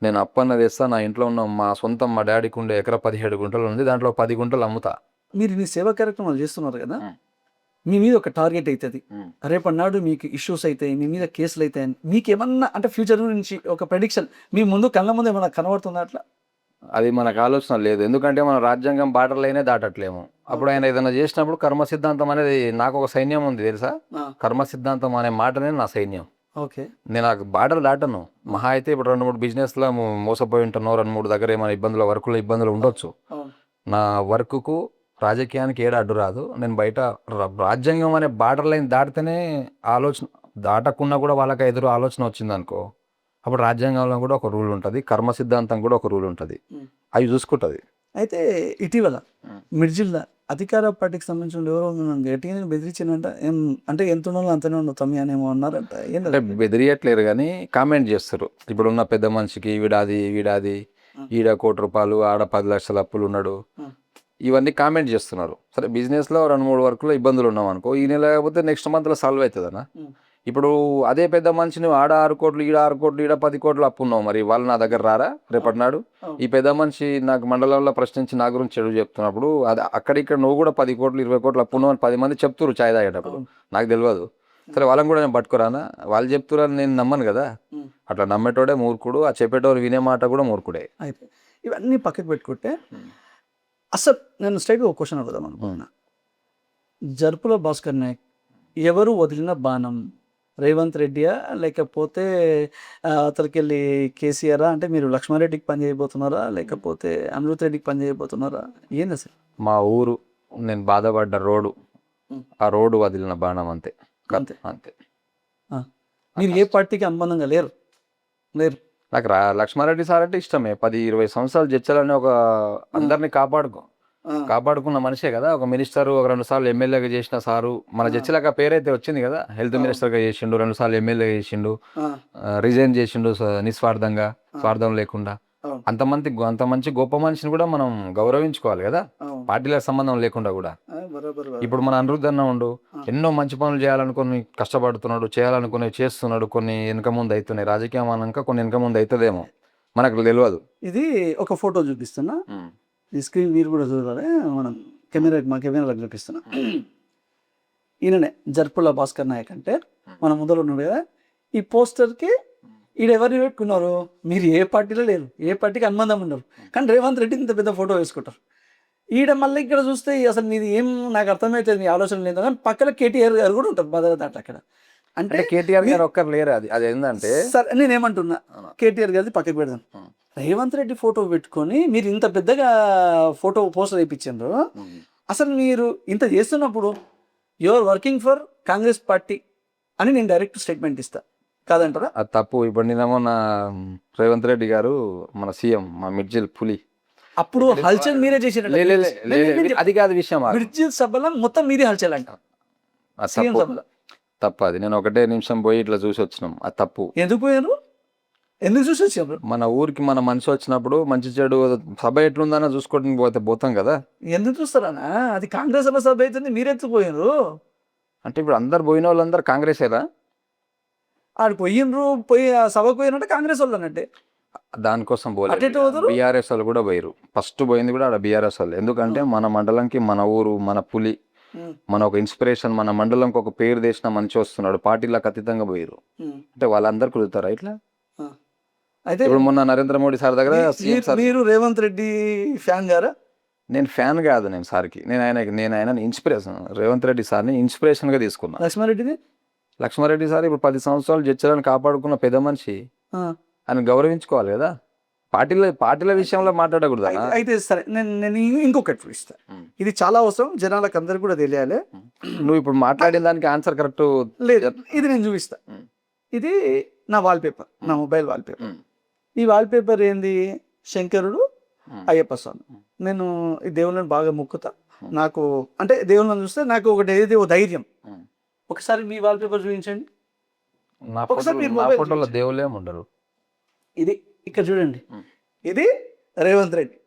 నేను అప్పన్న తెస్తా. నా ఇంట్లో ఉన్న మా సొంతం మా డాడీకి ఉండే ఎకరా 17 గుంటలు ఉంది, దాంట్లో 10 గుంటలు అమ్ముతా.
మీరు మీ సేవా కార్యక్రమాలు చేస్తున్నారు కదా, మీ మీద ఒక టార్గెట్ అవుతుంది, రేపన్నాడు మీకు ఇష్యూస్ అవుతాయి, మీ మీద కేసులు అవుతాయి, మీకు ఏమన్నా అంటే ఫ్యూచర్ నుంచి ఒక ప్రెడిక్షన్ మీ ముందు కళ్ళ ముందు ఏమన్నా కనబడుతుందా అట్లా?
అది మనకు ఆలోచన లేదు. ఎందుకంటే మనం రాజ్యాంగం బాటర్లైనే దాటట్లేము. అప్పుడు ఆయన ఏదైనా చేసినప్పుడు కర్మ సిద్ధాంతం అనేది, నాకు ఒక సైన్యం ఉంది తెలుసా, కర్మ సిద్ధాంతం అనే మాటనే నా సైన్యం.
ఓకే.
నేను ఆ బార్డర్ దాటను. మహా అయితే ఇప్పుడు 2-3 బిజినెస్లో మోసపోయి ఉంటాను, 2-3 దగ్గర ఏమైనా ఇబ్బందులు ఉండొచ్చు. నా వర్క్కు రాజకీయానికి ఏడా అడ్డు రాదు. నేను బయట రాజ్యాంగం అనే బార్డర్ లైన్ దాటితేనే ఆలోచన, దాటకుండా కూడా వాళ్ళకి ఎదురు ఆలోచన వచ్చిందనుకో, అప్పుడు రాజ్యాంగంలో కూడా ఒక రూల్ ఉంటుంది, కర్మ సిద్ధాంతం కూడా ఒక రూల్ ఉంటుంది, అవి చూసుకుంటుంది.
అయితే ఇటీవల మిర్జిల్లా అధికార పార్టీకి సంబంధించిన ఎవరో గట్టిగా బెదిరించిందంట, అంటే ఎంత ఉండాలో అంతనే ఉండవు తమ్మి అని ఏమో అన్నారంట.
అంటే బెదిరియట్లేరు కానీ కామెంట్ చేస్తారు. ఇప్పుడున్న పెద్ద మనిషికి వీడాది ఈడ 1 కోటి రూపాయలు, ఆడ 10 లక్షల అప్పులు ఉన్నాడు, ఇవన్నీ కామెంట్ చేస్తున్నారు. సరే బిజినెస్లో 2-3 వర్క్లో ఇబ్బందులు ఉన్నాం అనుకో, ఈ నెల లేకపోతే నెక్స్ట్ మంత్లో సాల్వ్ అవుతుందన్నా. ఇప్పుడు అదే పెద్ద మనిషిని ఆడ 6 కోట్లు, ఈడ 6 కోట్లు, ఈడ 10 కోట్లు అప్పు ఉన్నావు, మరి వాళ్ళు నా దగ్గర రారా రేపటి నాడు? ఈ పెద్ద మనిషి నాకు మండలంలో ప్రశ్నించి నా గురించి చెడు చెప్తున్నప్పుడు, అది అక్కడిక్కడ నువ్వు కూడా 10 కోట్లు 20 కోట్లు అప్పు ఉన్నావు అని 10 మంది చెప్తున్నారు చాయ్ తాగేటప్పుడు, నాకు తెలియదు. సరే వాళ్ళని కూడా నేను పట్టుకురానా? వాళ్ళు చెప్తున్నారని నేను నమ్మను కదా. అట్లా నమ్మేటోడే మూర్ఖుడు, ఆ చెప్పేటోడు వినే మాట కూడా మూర్ఖుడే.
అయితే ఇవన్నీ పక్కకు పెట్టుకుంటే అసలు నేను స్ట్రైట్గా ఒక క్వశ్చన్ అడుగుదాం అనుకున్నా. జర్పుల భాస్కర్ నాయక్ ఎవరు వదిలిన బాణం? రేవంత్ రెడ్డియా, లేకపోతే అతనికి వెళ్ళి కేసీఆరా? అంటే మీరు లక్ష్మారెడ్డికి పని చేయబోతున్నారా, లేకపోతే అమృత్ రెడ్డికి పని చేయబోతున్నారా? ఏంది అసలు?
మా ఊరు, నేను బాధపడ్డ రోడ్డు, ఆ రోడ్డు వదిలిన బాణం, అంతే
అంతే.
అంతే.
మీరు ఏ పార్టీకి అనుబంధంగా లేరు?
నాకు లక్ష్మారెడ్డి సార్ అంటే ఇష్టమే. 10-20 సంవత్సరాలు జడ్చలని ఒక అందరినీ కాపాడుకున్న మనిషే కదా. ఒక మినిస్టర్, ఒక 2 సార్లు ఎమ్మెల్యేగా చేసిన సారు, మన జడ్చిలాగా పేరైతే వచ్చింది కదా. హెల్త్ మినిస్టర్గా చేసిండు, 2 సార్లు ఎమ్మెల్యేగా చేసిండు, రిజైన్ చేసిండు నిస్వార్థంగా, స్వార్థం లేకుండా. అంత మంచి గొప్ప మనిషిని కూడా మనం గౌరవించుకోవాలి కదా, పార్టీలకు సంబంధం లేకుండా కూడా. ఇప్పుడు మన అనిరుద్ధ్ అన్న ఉండు, ఎన్నో మంచి పనులు చేయాలనుకుని కష్టపడుతున్నాడు, చేయాలనుకుని చేస్తున్నాడు. కొన్ని వెనక ముందు అవుతున్నాయి, రాజకీయం అన్నాక కొన్ని వెనక ముందు అవుతుందేమో, మనకు తెలియదు.
ఇది ఒక ఫోటో చూపిస్తున్నా, ఈ స్క్రీన్ మీరు కూడా చూడాలి, మనం మా కెమెరాలకు చూపిస్తున్నా. ఈయననే జర్పుల భాస్కర్ నాయక్ అంటే మన ముందర ఉన్నాడు కదా. ఈ పోస్టర్కి ఈడ ఎవరిని పెట్టుకున్నారు? మీరు ఏ పార్టీలో లేరు, ఏ పార్టీకి అనుబంధం ఉండరు, కానీ రేవంత్ రెడ్డి ఇంత పెద్ద ఫోటో వేసుకుంటారు. ఈడ మళ్ళీ ఇక్కడ చూస్తే అసలు నీది ఏం నాకు అర్థమవుతుంది, నీ ఆలోచన లేదు, కానీ పక్కన కేటీఆర్ గారు కూడా ఉంటారు భద్రత అక్కడ. అంటే
కేటీఆర్ గారు ఒక్కరు లేరు. అది ఏంటంటే,
సరే నేనేమంటున్నా, కేటీఆర్ గారిది పక్కకి పెడదాం, రేవంత్ రెడ్డి ఫోటో పెట్టుకొని మీరు ఇంత పెద్దగా ఫోటో పోస్టర్ వేయించారు. అసలు మీరు ఇంత చేస్తున్నప్పుడు your working for Congress party అని నేను డైరెక్ట్ స్టేట్మెంట్ ఇస్తా, కాదంటారా?
అది తప్పు. ఇప్పుడు నేనేమో నా రేవంత్ రెడ్డి గారు మన సీఎం మా మిర్జిల్ పులి.
అప్పుడు హల్చల్ మీరే చేసినట్టు.
అది కాదు విషయం.
మిర్జిల్ సభలో మొత్తం మీరే హల్చల్ అంట.
అది
సీఎం
తప్పు.
సభలో
తప్పు అది. నేను ఒకటే నిమిషం పోయి ఇట్లా చూసి వచ్చినాం. అది తప్పు.
ఎందుకు పోయారు? ఎందుకు చూసి వచ్చారు?
మన ఊరికి మన మనిషి వచ్చినప్పుడు మంచి చెడు సభ ఎట్లుందన్న చూసుకోవడానికి పోతాం కదా.
ఎందుకు చూస్తారన్నా? అది కాంగ్రెస్ సభ అవుతుంది, మీరెందుకు పోయినరు?
అంటే ఇప్పుడు అందరు పోయిన వాళ్ళందరూ కాంగ్రెసేనా?
ఆడు పోయి ఆ సభకు పోయినట్టే కాంగ్రెస్ వాళ్ళు అన్నట్టే.
దానికోసం
అటు ఇటు పోతారు.
బీఆర్ఎస్ వాళ్ళు కూడా పోయారు. ఫస్ట్ పోయింది కూడా ఆడ బీఆర్ఎస్ వాళ్ళు. ఎందుకంటే మన మండలంకి మన ఊరు మన పులి మన ఒక ఇన్స్పిరేషన్, మన మండలంకి ఒక పేరు తెచ్చిన మంచి వస్తున్నాడు. పార్టీలకు అతీతంగా పోయారు. అంటే వాళ్ళందరూ కుదురుతారా ఇట్లా?
అయితే
ఇప్పుడు మొన్న నరేంద్ర మోడీ సార్ దగ్గర
మీరు రేవంత్ రెడ్డి ఫ్యాన్ గారా?
నేను ఫ్యాన్ కాదు, నేను సార్కి నేను ఆయన ఇన్స్పిరేషన్. రేవంత్ రెడ్డి సార్ని ఇన్స్పిరేషన్ గా తీసుకున్నా.
లక్ష్మారెడ్డిది?
లక్ష్మారెడ్డి సార్ ఇప్పుడు 10 సంవత్సరాలు జడ్చలను కాపాడుకున్న పెద్ద మనిషి. ఆయన గౌరవించుకోవాలి కదా. పార్టీల విషయంలో మాట్లాడకూడదు.
అయితే సరే, నేను ఇంకొకటి చూపిస్తా. ఇది చాలా అవసరం, జనాలకు అందరికి కూడా తెలియాలి.
నువ్వు ఇప్పుడు మాట్లాడిన దానికి ఆన్సర్ కరెక్ట్
లేదు. ఇది నేను చూపిస్తా. ఇది నా వాల్పేపర్, నా మొబైల్ వాల్పేపర్. ఈ వాల్పేపర్ ఏంది? శంకరుడు, అయ్యప్ప స్వామి. నేను ఈ దేవుళ్ళని బాగా మొక్కుతా. నాకు అంటే దేవుళ్ళని చూస్తే నాకు ఒకటి ఏది ఓ ధైర్యం. ఒకసారి మీ వాల్పేపర్ చూపించండి. ఒకసారి మీరు మొబైల్
ఫోటోలో దేవుళ్ళే ఉండరు.
ఇది ఇక్కడ చూడండి. ఇది రేవంత్ రెడ్డి.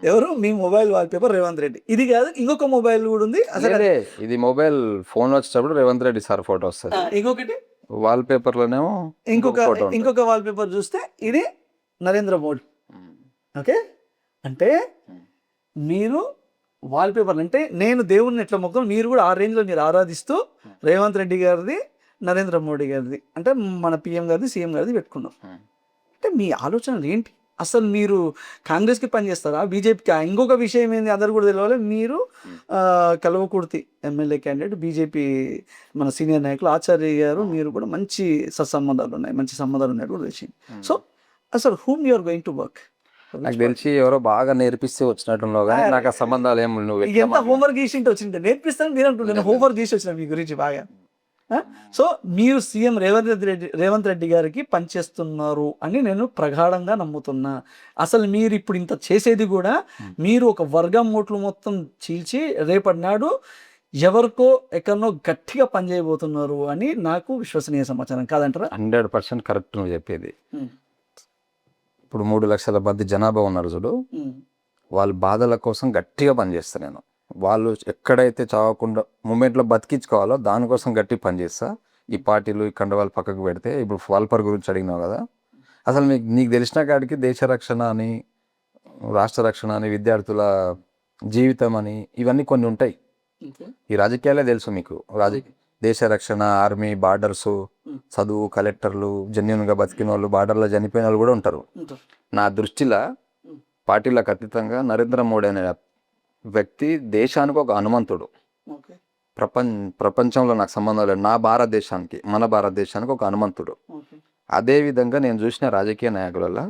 ఎవరు? మీ మొబైల్ వాల్పేపర్ రేవంత్ రెడ్డి. ఇది కాదు, ఇంకొక మొబైల్ కూడా ఉంది. అసలు
ఇది మొబైల్ ఫోన్ వచ్చేటప్పుడు రేవంత్ రెడ్డి సార్ ఫోటో వస్తుంది.
ఇంకొకటి
వాల్ పేపర్ లోనేమో
ఇంకొక వాల్పేపర్ చూస్తే ఇది నరేంద్ర మోడీ. ఓకే, అంటే మీరు వాల్పేపర్ అంటే నేను దేవుడిని ఎట్లా మొక్కను, మీరు కూడా ఆ రేంజ్లో మీరు ఆరాధిస్తూ రేవంత్ రెడ్డి గారిది, నరేంద్ర మోడీ గారిది, అంటే మన పిఎం గారిది, సీఎం గారిది పెట్టుకున్నాం. అంటే మీ ఆలోచనలు ఏంటి? అసలు మీరు కాంగ్రెస్కి పనిచేస్తారా, బీజేపీకి? ఇంకొక విషయం ఏంది అందరు కూడా తెలియాలి. మీరు కల్వకుర్తి ఎమ్మెల్యే క్యాండిడేట్, బీజేపీ మన సీనియర్ నాయకులు ఆచార్య గారు, మీరు కూడా మంచి సత్సంబంధాలు ఉన్నాయి, మంచి సంబంధాలు ఉన్నాయి కూడా తెలిసింది. సో అసలు whom you are going to work?
నాకు తెలిసి ఎవరో బాగా నేర్పిస్తే వచ్చినట్టున్నావు, కానీ నాకు ఆ సంబంధాలు ఏం నువ్వు
ఎంత హోంవర్క్ చేసి వచ్చింటే నేర్పిస్తాను మీరు అంటున్నాను. నేను హోంవర్క్ చేసి వచ్చిన మీ గురించి బాగా. సో మీరు సీఎం రేవంత్ రెడ్డి గారికి పనిచేస్తున్నారు అని నేను ప్రగాఢంగా నమ్ముతున్నా. అసలు మీరు ఇప్పుడు ఇంత చేసేది కూడా మీరు ఒక వర్గం ఓట్లు మొత్తం చీల్చి రేపటి నాడు ఎవరికో ఎక్కడనో గట్టిగా పనిచేయబోతున్నారు అని నాకు విశ్వసనీయ సమాచారం, కాదంటారా?
100% కరెక్ట్ నువ్వు చెప్పేది. ఇప్పుడు 3 లక్షల మంది జనాభా ఉన్నారు చూడు, వాళ్ళ బాధల కోసం గట్టిగా పనిచేస్తా నేను. వాళ్ళు ఎక్కడైతే చావకుండా మూమెంట్లో బతికించుకోవాలో దానికోసం గట్టి పనిచేస్తా. ఈ పార్టీలు ఈ కండవాళ్ళు పక్కకు పెడితే, ఇప్పుడు వాల్పర్ గురించి అడిగినావు కదా, అసలు నీకు తెలిసిన కాడికి దేశ రక్షణ అని, రాష్ట్ర రక్షణ అని, విద్యార్థుల జీవితం అని, ఇవన్నీ కొన్ని ఉంటాయి. ఈ రాజకీయాలే తెలుసు మీకు. దేశ రక్షణ, ఆర్మీ, బార్డర్స్, చదువు, కలెక్టర్లు, జెన్యున్గా బతికిన వాళ్ళు, బార్డర్లో చనిపోయిన వాళ్ళు కూడా ఉంటారు. నా దృష్టిలో పార్టీలకు అతీతంగా నరేంద్ర మోడీ అనే వ్యక్తి దేశానికి ఒక హనుమంతుడు. ప్రపంచంలో నాకు సంబంధం లేదు, నా భారతదేశానికి, మన భారతదేశానికి ఒక హనుమంతుడు. అదేవిధంగా నేను చూసిన రాజకీయ నాయకులలో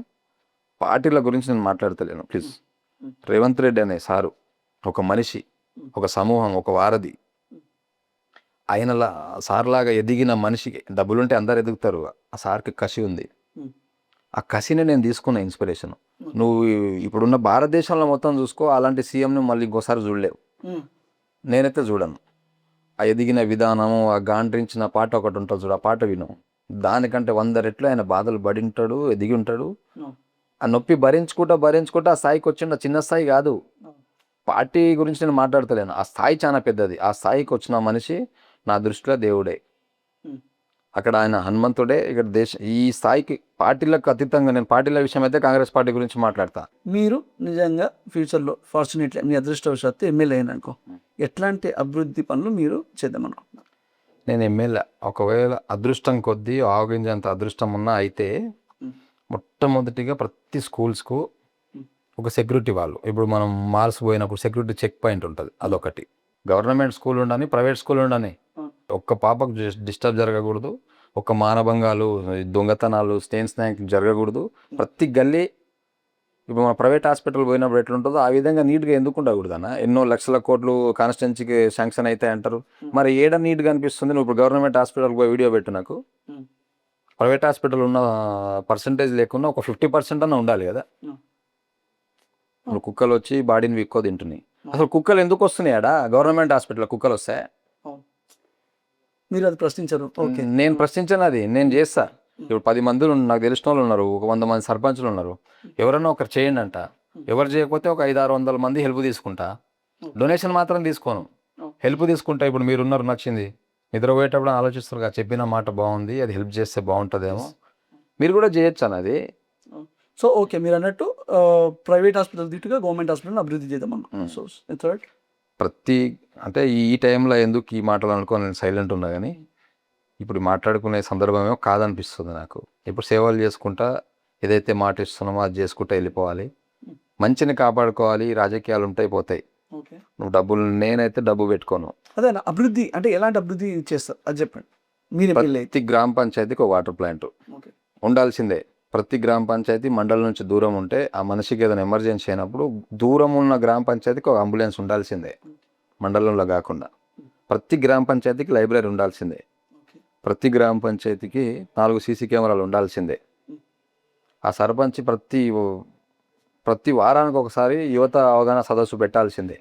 పార్టీల గురించి నేను మాట్లాడతలేను ప్లీజ్. రేవంత్ రెడ్డి అనే సారు ఒక మనిషి, ఒక సమూహం, ఒక వారధి. ఆయనలా సార్లాగా ఎదిగిన మనిషికి డబ్బులుంటే అందరు ఎదుగుతారు. ఆ సార్కి కసి ఉంది. ఆ కసిని నేను తీసుకున్న ఇన్స్పిరేషన్. నువ్వు ఇప్పుడున్న భారతదేశంలో మొత్తం చూసుకో, అలాంటి సీఎంని మళ్ళీ ఇంకోసారి చూడలేవు. నేనైతే చూడను. ఆ ఎదిగిన విధానము, ఆ గాండ్రించిన పాట ఒకటి ఉంటుంది చూడు, ఆ పాట విను. దానికంటే 100 రెట్లు ఆయన బాధలు పడి ఉంటాడు, ఎదిగి ఉంటాడు. ఆ నొప్పి భరించుకుంటా ఆ స్థాయికి వచ్చిన చిన్న స్థాయి కాదు. పార్టీ గురించి నేను మాట్లాడతలేను, ఆ స్థాయి చాలా పెద్దది. ఆ స్థాయికి వచ్చిన మనిషి నా దృష్టిలో దేవుడే. అక్కడ ఆయన హనుమంతుడే. ఇక్కడ ఈ స్థాయికి పార్టీలకు అతీతంగా, నేను పార్టీల విషయం అయితే కాంగ్రెస్ పార్టీ గురించి మాట్లాడతా.
మీరు నిజంగా ఫ్యూచర్లో ఫార్చునేట్లీ మీ అదృష్టవశాత్తు ఎమ్మెల్యే అయినాకో ఎట్లాంటి అభివృద్ధి పనులు మీరు చేద్దామనుకుంటున్నారు?
నేను ఎమ్మెల్యే ఒకవేళ అదృష్టం కొద్దీ ఆవగించేంత అదృష్టం ఉన్నా అయితే మొట్టమొదటిగా ప్రతి స్కూల్స్కు ఒక సెక్యూరిటీ వాళ్ళు, ఇప్పుడు మనం మాల్స్ పోయినప్పుడు సెక్యూరిటీ చెక్ పాయింట్ ఉంటుంది, అదొకటి. గవర్నమెంట్ స్కూల్ ఉండని, ప్రైవేట్ స్కూల్ ఉండని, ఒక్క పాపకు డిస్టర్బ్ జరగకూడదు, ఒక్క మానభంగాలు, దొంగతనాలు, స్నేక్ జరగకూడదు. ప్రతి గల్లీ ఇప్పుడు మన ప్రైవేట్ హాస్పిటల్ పోయినప్పుడు ఎట్లుంటుందో ఆ విధంగా నీట్గా ఎందుకు ఉండకూడదన్న? ఎన్నో లక్షల కోట్లు కాన్స్టిట్యున్సీకి శాంక్షన్ అయితే అంటారు. మరి ఏడ నీట్గా అనిపిస్తుంది? నువ్వు ఇప్పుడు గవర్నమెంట్ హాస్పిటల్కి పోయి వీడియో పెట్టు నాకు. ప్రైవేట్ హాస్పిటల్ ఉన్న పర్సంటేజ్ లేకుండా ఒక 50% అన్న ఉండాలి కదా. ఇప్పుడు కుక్కలు వచ్చి బాడీని విక్కో తింటున్నాయి. అసలు కుక్కలు ఎందుకు వస్తున్నాయి ఆడ? గవర్నమెంట్ హాస్పిటల్ కుక్కలు వస్తాయి?
మీరు అది ప్రశ్నించారు. ఓకే,
నేను ప్రశ్నించాను, అది నేను చేస్తా. ఇప్పుడు 10 మంది నాకు తెలిసిన వాళ్ళు ఉన్నారు, ఒక 100 మంది సర్పంచులు ఉన్నారు. ఎవరన్నా ఒకరు చేయండి అంట. ఎవరు చేయకపోతే ఒక 500-600 మంది హెల్ప్ తీసుకుంటా. డొనేషన్ మాత్రం తీసుకోను, హెల్ప్ తీసుకుంటా. ఇప్పుడు మీరున్నారు, నచ్చింది, నిద్రపోయేటప్పుడు ఆలోచిస్తారు కదా, చెప్పిన మాట బాగుంది, అది హెల్ప్ చేస్తే బాగుంటుందేమో, మీరు కూడా చేయొచ్చు అన్నది.
సో ఓకే, మీరు అన్నట్టు ప్రైవేట్ హాస్పిటల్ దిట్టుగా గవర్నమెంట్ హాస్పిటల్ అభివృద్ధి చేద్దాం అనుకున్నాం. సో థర్డ్,
ప్రతి అంటే ఈ టైంలో ఎందుకు ఈ మాటలు అనుకోని నేను సైలెంట్ ఉన్నా, కానీ ఇప్పుడు మాట్లాడుకునే సందర్భమేమో కాదనిపిస్తుంది నాకు. ఇప్పుడు సేవలు చేసుకుంటా ఏదైతే మాట ఇస్తున్నామో అది చేసుకుంటా వెళ్ళిపోవాలి. మంచిని కాపాడుకోవాలి. రాజకీయాలు ఉంటాయి, పోతాయి.
ఓకే,
నువ్వు డబ్బులు, నేనైతే డబ్బు పెట్టుకోను.
అదే అభివృద్ధి అంటే ఎలాంటి అభివృద్ధి చేస్తారు అది చెప్పండి. మీరు
ప్రతి గ్రామ పంచాయతీకి ఒక వాటర్ ప్లాంట్
ఓకే,
ఉండాల్సిందే. ప్రతి గ్రామ పంచాయతీ మండలం నుంచి దూరం ఉంటే ఆ మనిషికి ఏదైనా ఎమర్జెన్సీ అయినప్పుడు దూరం ఉన్న గ్రామ పంచాయతీకి ఒక అంబులెన్స్ ఉండాల్సిందే, మండలంలో కాకుండా. ప్రతి గ్రామ పంచాయతీకి లైబ్రరీ ఉండాల్సిందే. ప్రతి గ్రామ పంచాయతీకి 4 సీసీ కెమెరాలు ఉండాల్సిందే. ఆ సర్పంచ్ ప్రతి వారానికి ఒకసారి యువత అవగాహన సదస్సు పెట్టాల్సిందే.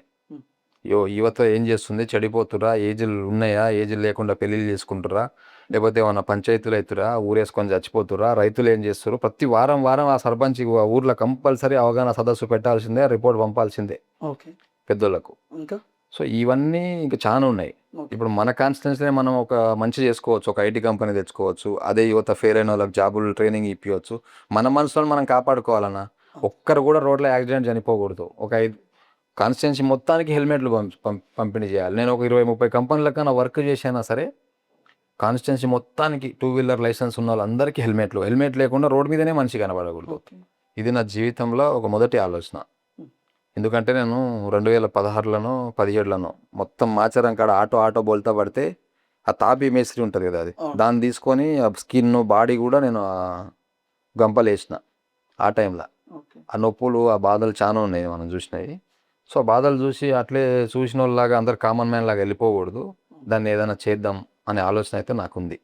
యువత ఏం చేస్తుంది, చెడిపోతురా, ఏజ్లు ఉన్నాయా, ఏజ్లు లేకుండా పెళ్ళిళ్ళు చేసుకుంటురా, లేకపోతే ఏమన్నా పంచాయతీలు అవుతురా, ఊరేసుకొని చచ్చిపోతురా, రైతులు ఏం చేస్తారు, ప్రతి వారం ఆ సర్పంచ్ ఊర్లో కంపల్సరీ అవగాహన సదస్సు పెట్టాల్సిందే, రిపోర్ట్ పంపాల్సిందే
ఓకే,
పెద్దోళ్ళకు.
ఇంకా
సో ఇవన్నీ ఇంకా చాలా ఉన్నాయి. ఇప్పుడు మన కాన్స్టిట్యున్సీనే మనం ఒక మంచి చేసుకోవచ్చు, ఒక ఐటీ కంపెనీ తెచ్చుకోవచ్చు, అదే యువత ఫెయిర్ అయిన వాళ్ళకి జాబులు ట్రైనింగ్ ఇప్పించవచ్చు. మన మనసులో మనం కాపాడుకోవాలన్నా. ఒక్కరు కూడా రోడ్లో యాక్సిడెంట్ చనిపోకూడదు. ఒక కాన్స్టిట్యున్సీ మొత్తానికి హెల్మెట్లు పంపిణీ చేయాలి. నేను ఒక 20-30 కంపెనీల కన్నా వర్క్ చేసినా సరే కాన్స్టిట్యున్సీ మొత్తానికి 2 వీలర్ లైసెన్స్ ఉన్న వాళ్ళందరికీ హెల్మెట్ లేకుండా రోడ్ మీదనే మనిషి కనబడకూడదు. ఇది నా జీవితంలో ఒక మొదటి ఆలోచన. ఎందుకంటే నేను 2016లోనో 17లోనో మొత్తం మాచరం కాడ ఆటో బోల్తా పడితే ఆ తాపీ మేస్త్రి ఉంటుంది కదా, అది దాన్ని తీసుకొని ఆ స్కిన్ బాడీ కూడా నేను గంపలేసిన. ఆ టైంలో ఆ నొప్పులు, ఆ బాధలు చాలా ఉన్నాయి మనం చూసినవి. సో బాధలు చూసి అట్లే చూసిన వాళ్ళలాగా అందరు కామన్ మ్యాన్ లాగా వెళ్ళిపోకూడదు, దాన్ని ఏదైనా చేద్దాం అనే ఆలోచన అయితే నాకుంది.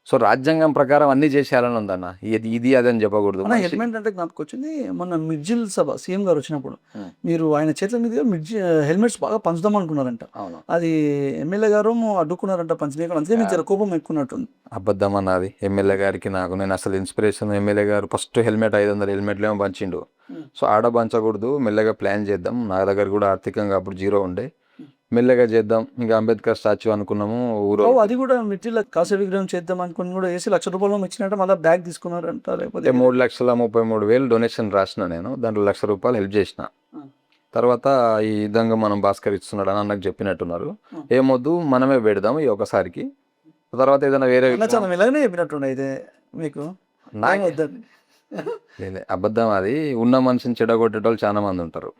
సో రాజ్యాంగం ప్రకారం అన్నీ చేసేయాలని ఉందన్న, ఇది అది అని చెప్పకూడదు.
హెల్మెట్ అంటే జ్ఞాపకం వచ్చింది, మొన్న మిర్జిల్ సభ సీఎం గారు వచ్చినప్పుడు మీరు ఆయన చేతుల మీద హెల్మెట్స్ బాగా పంచుదాం అనుకున్నారంట. అది ఎమ్మెల్యే గారు అడ్డుకున్నారంట పంచనీయకుండా, అంతే మీకు కోపం ఎక్కున్నట్టుంది.
అబద్ధం అన్నది. ఎమ్మెల్యే గారికి నాకు నేను అసలు ఇన్స్పిరేషన్. ఎమ్మెల్యే గారు ఫస్ట్ హెల్మెట్ 500 హెల్మెట్లు ఏమో పంచిండు. సో ఆడ పంచకూడదు, మెల్లగా ప్లాన్ చేద్దాం. నా దగ్గర కూడా ఆర్థికంగా అప్పుడు జీరో ఉండే, మెల్లగా చేద్దాం. ఇంకా అంబేద్కర్ స్టాచ్యూ అనుకున్నాము ఊరు.
అది కూడా మిర్చిలో కాసే విగ్రహం చేద్దాం అనుకుని కూడా వేసి ₹1,00,000 ఇచ్చినట్టు మళ్ళీ బ్యాగ్ తీసుకున్నారంట. లేకపోతే
3,33,000 డొనేషన్ రాసిన నేను, దాంట్లో ₹1,00,000 హెల్ప్ చేసిన. తర్వాత ఈ విధంగా మనం భాస్కర్ ఇస్తున్నాడు అని అన్నకు చెప్పినట్టున్నారు. ఏమొద్దు, మనమే పెడదాం ఈ ఒకసారికి. తర్వాత ఏదైనా వేరే
చాలా మెల్లగానే చెప్పినట్టుండే అయితే మీకు.
అబద్ధం అది. ఉన్న మనిషిని చెడగొట్టేటోళ్ళు చాలా మంది ఉంటారు.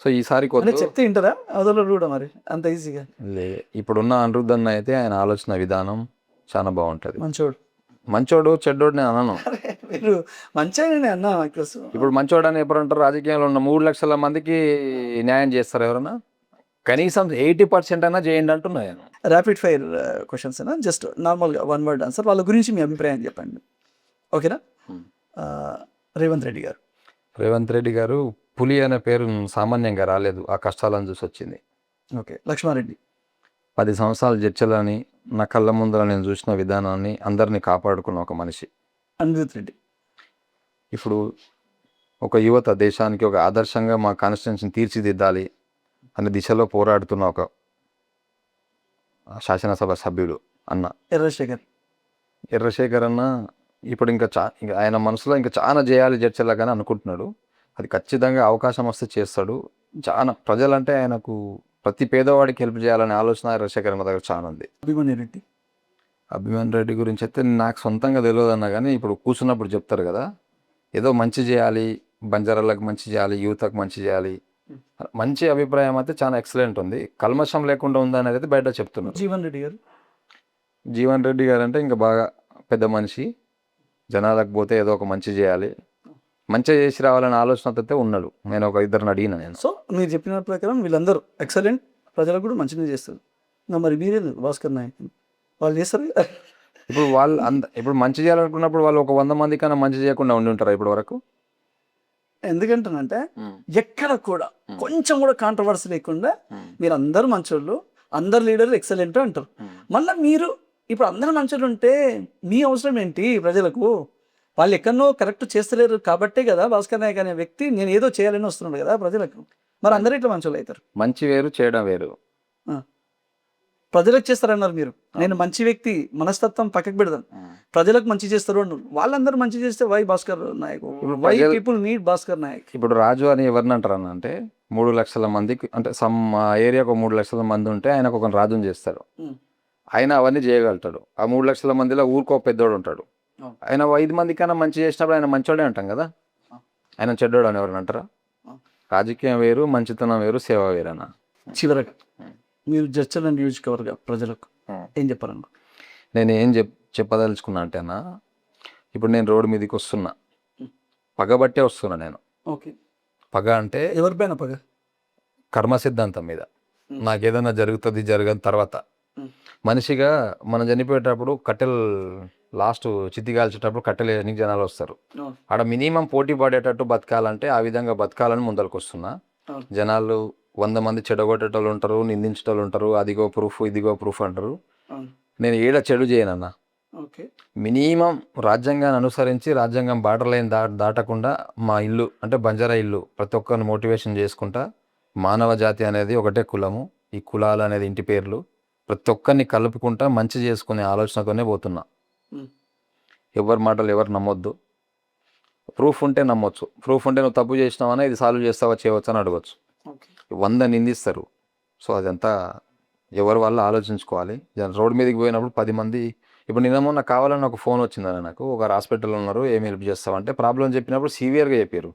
సో ఈసారి
చెప్తే వింటారా అదొకరు కూడా మరి అంత ఈజీగా?
ఇప్పుడున్న అనిరుద్ధ్ అన్న అయితే ఆయన ఆలోచన విధానం చాలా బాగుంటుంది.
మంచోడు
చెడ్డోడు నేను అనను.
మీరు మంచిగానే అన్నా.
ఇప్పుడు మంచోడు అని ఎప్పుడు అంటారు? రాజకీయంలో ఉన్న 3 లక్షల మందికి న్యాయం చేస్తారు ఎవరన్నా? కనీసం 80% అయినా చేయండి అంటున్నా నేను.
ర్యాపిడ్ ఫైర్ క్వశ్చన్స్ అయినా, జస్ట్ నార్మల్గా 1 వర్డ్ ఆన్సర్. వాళ్ళ గురించి మీ అభిప్రాయం చెప్పండి, ఓకేనా? రేవంత్ రెడ్డి గారు
పులి అనే పేరు సామాన్యంగా రాలేదు, ఆ కష్టాలను చూసి వచ్చింది.
ఓకే. లక్ష్మారెడ్డి
10 సంవత్సరాలు చర్చలని నా కళ్ళ ముందర నేను చూసిన విధానాన్ని, అందరినీ కాపాడుకున్న ఒక మనిషి.
అనిరుద్ రెడ్డి
ఇప్పుడు ఒక యువత దేశానికి ఒక ఆదర్శంగా మా కాన్స్టిట్యున్సీని తీర్చిదిద్దాలి అనే దిశలో పోరాడుతున్న ఒక శాసనసభ సభ్యుడు అన్న ఎర్రశేఖర్ అన్న. ఇప్పుడు ఇంకా ఆయన మనసులో ఇంకా చాలా చేయాలి చర్చలాగానే అనుకుంటున్నాడు. అది ఖచ్చితంగా అవకాశం వస్తే చేస్తాడు. చాలా ప్రజలంటే ఆయనకు, ప్రతి పేదవాడికి హెల్ప్ చేయాలనే ఆలోచన ఎర్రశేఖర్ అన్న దగ్గర చాలా ఉంది. అభిమన్యు రెడ్డి గురించి అయితే నాకు సొంతంగా తెలియదు అన్న, కానీ ఇప్పుడు కూర్చున్నప్పుడు చెప్తారు కదా, ఏదో మంచి చేయాలి, బంజారాలకు మంచి చేయాలి, యువతకు మంచి చేయాలి, మంచి అభిప్రాయం అయితే చాలా ఎక్సలెంట్ ఉంది. కల్మషం లేకుండా ఉందనేది అయితే బయట చెప్తున్నారు. జీవన్ రెడ్డి గారు అంటే ఇంకా బాగా పెద్ద మనిషి, జనాలకు పోతే ఏదో ఒక మంచి చేయాలి, మంచిగా చేసి రావాలనే ఆలోచనతో ఉన్నాడు. నేను ఒక ఇద్దరిని అడిగిన నేను.
సో మీరు చెప్పిన ప్రకారం వీళ్ళందరూ ఎక్సలెంట్, ప్రజలకు కూడా మంచిగా చేస్తారు. ఇంకా మరి మీరే భాస్కర్ నాయక్ వాళ్ళు చేస్తారు కదా.
ఇప్పుడు వాళ్ళు ఇప్పుడు మంచి చేయాలనుకున్నప్పుడు వాళ్ళు ఒక 100 మంది కన్నా మంచి చేయకుండా ఉండి ఉంటారా ఇప్పటి వరకు?
ఎందుకంటానంటే ఎక్కడ కూడా కొంచెం కూడా కాంట్రవర్సీ లేకుండా మీరు అందరూ మంచోళ్ళు, అందరు లీడర్లు ఎక్సలెంట్ అంటారు. మళ్ళీ మీరు ఇప్పుడు అందరూ మంచోళ్ళు ఉంటే మీ అవసరం ఏంటి ప్రజలకు? వాళ్ళు ఎక్కడనో కరెక్ట్ చేస్తలేరు కాబట్టే కదా భాస్కర్ నాయక్ అనే వ్యక్తి నేను ఏదో చేయాలని వస్తున్నాడు కదా ప్రజలకు. మరి అందరూ ఇట్లా మంచోళ్ళు అవుతారు.
మంచి వేరు, చేయడం వేరు.
ప్రజలకు చేస్తారన్నారు మీరు. నేను మంచి వ్యక్తి మనస్తత్వం పక్కకు పెడదాను, ప్రజలకు మంచి చేస్తారు అన్నారు. వాళ్ళందరూ మంచి చేస్తే why Bhaskar Nayak, why people need Bhaskar Nayak?
ఇప్పుడు రాజు అని ఎవరిని అంటారు అంటే 3 లక్షల మందికి అంటే సమ్ ఏరియాకు 3 లక్షల మంది ఉంటే ఆయనకు ఒక రాజుని చేస్తారు. ఆయన అవన్నీ చేయగలుగుతాడు. ఆ 3 లక్షల మందిలో ఊరికో పెద్దోడు ఉంటాడు. ఆయన 5 మంది కన్నా మంచి చేసినప్పుడు ఆయన మంచోడే అంటాం కదా. ఆయన చెడ్డోడు అని ఎవరిని అంటారా? రాజకీయం వేరు, మంచితనం వేరు, సేవ వేరన్నా.
చివరగా మీరు జడ్చర్ల నియోజకవర్గ ప్రజలకు ఏం చెప్పారన్న?
నేను ఏం చెప్పదలుచుకున్నా అంటే అన్న, ఇప్పుడు నేను రోడ్డు మీదకి వస్తున్నా, పగబట్టే వస్తున్నా నేను.
ఓకే.
పగ అంటే
ఎవరిపైన పగ?
కర్మ సిద్ధాంతం మీద. నాకు ఏదైనా జరుగుతుంది, జరగని తర్వాత మనిషిగా మనం చనిపోయేటప్పుడు కట్టెలు లాస్ట్ చిత్తి కాల్చేటప్పుడు కట్టెలు ఎన్ని జనాలు వస్తారు. ఆడ మినిమం పోటీ పడేటట్టు బతకాలంటే ఆ విధంగా బతకాలని ముందరకు వస్తున్నా. జనాలు 100 మంది చెడగొట్టేటోళ్ళు ఉంటారు, నిందించేటోళ్ళు ఉంటారు, అదిగో ప్రూఫ్ ఇదిగో ప్రూఫ్ అంటారు. నేను ఏడ చెడు చేయనన్నా. మినిమం రాజ్యాంగాన్ని అనుసరించి రాజ్యాంగం బార్డర్ లైన్ దాటకుండా మా ఇల్లు అంటే బంజారా ఇల్లు ప్రతి ఒక్కరిని మోటివేషన్ చేసుకుంటా. మానవ జాతి అనేది ఒకటే కులము, ఈ కులాలు అనేది ఇంటి పేర్లు, ప్రతి ఒక్కరిని కలుపుకుంటా మంచి చేసుకునే ఆలోచనతోనే పోతున్నా. ఎవరి మాటలు ఎవరు నమ్మొద్దు. ప్రూఫ్ ఉంటే నమ్మొచ్చు. ప్రూఫ్ ఉంటే నువ్వు తప్పు చేసినావన్నా ఇది సాల్వ్ చేస్తావా చేయవచ్చు అని అడగచ్చు. 100 నిందిస్తారు. సో అదంతా ఎవరి వల్ల ఆలోచించుకోవాలి. రోడ్డు మీదకి పోయినప్పుడు 10 మంది ఇప్పుడు నిన్న మొన్న కావాలని ఒక ఫోన్ వచ్చిందని నాకు, ఒక హాస్పిటల్లో ఉన్నారు, ఏమి హెల్ప్ చేస్తావంటే ప్రాబ్లం చెప్పినప్పుడు సివియర్గా చెప్పారు.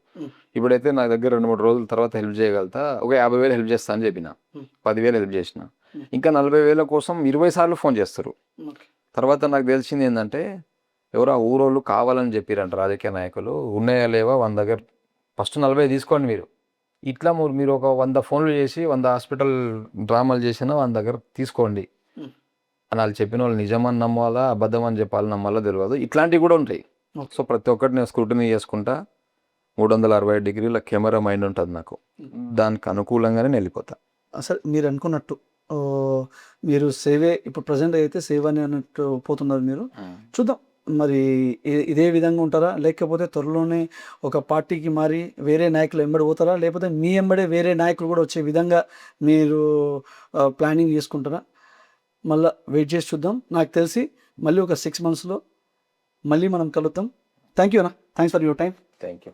ఇప్పుడైతే నా దగ్గర 2-3 రోజుల తర్వాత హెల్ప్ చేయగలుగుతా, ఒక 50,000 హెల్ప్ చేస్తా అని చెప్పిన, 10,000 హెల్ప్ చేసిన, ఇంకా 40,000 కోసం 20 సార్లు ఫోన్ చేస్తారు. తర్వాత నాకు తెలిసింది ఏంటంటే ఎవరో ఊరోళ్ళు కావాలని చెప్పారంట రాజకీయ నాయకులు. ఉన్నాయా లేవా 100 దగ్గర, ఫస్ట్ 40 తీసుకోండి మీరు. ఇట్లా మీరు ఒక 100 ఫోన్లు చేసి 100 హాస్పిటల్ డ్రామాలు చేసినా 100 దగ్గర తీసుకోండి అని వాళ్ళు చెప్పిన వాళ్ళు నిజమని నమ్మాలా అబద్ధం అని చెప్పాలి నమ్మాలా తెలియదు. ఇట్లాంటివి కూడా ఉంటాయి. సో ప్రతి ఒక్కటి నేను స్క్రూటినీ చేసుకుంటా. 360 డిగ్రీల కెమెరా మైండ్ ఉంటుంది నాకు, దానికి అనుకూలంగానే నేను వెళ్ళిపోతా.
అసలు మీరు అనుకున్నట్టు మీరు సేవే ఇప్పుడు ప్రజెంట్ అయితే సేవ అని అన్నట్టు పోతున్నారు మీరు. చూద్దాం మరి ఇదే విధంగా ఉంటారా, లేకపోతే త్వరలోనే ఒక పార్టీకి మారి వేరే నాయకులు ఎంబడి పోతారా, లేకపోతే మీ ఎంబడే వేరే నాయకులు కూడా వచ్చే విధంగా మీరు ప్లానింగ్ చేసుకుంటారా? మళ్ళీ వెయిట్ చేసి చూద్దాం. నాకు తెలిసి మళ్ళీ ఒక 6 monthsలో మళ్ళీ మనం కలుద్దాం. థ్యాంక్ యూ అన్న, thanks for your time.
Thank you.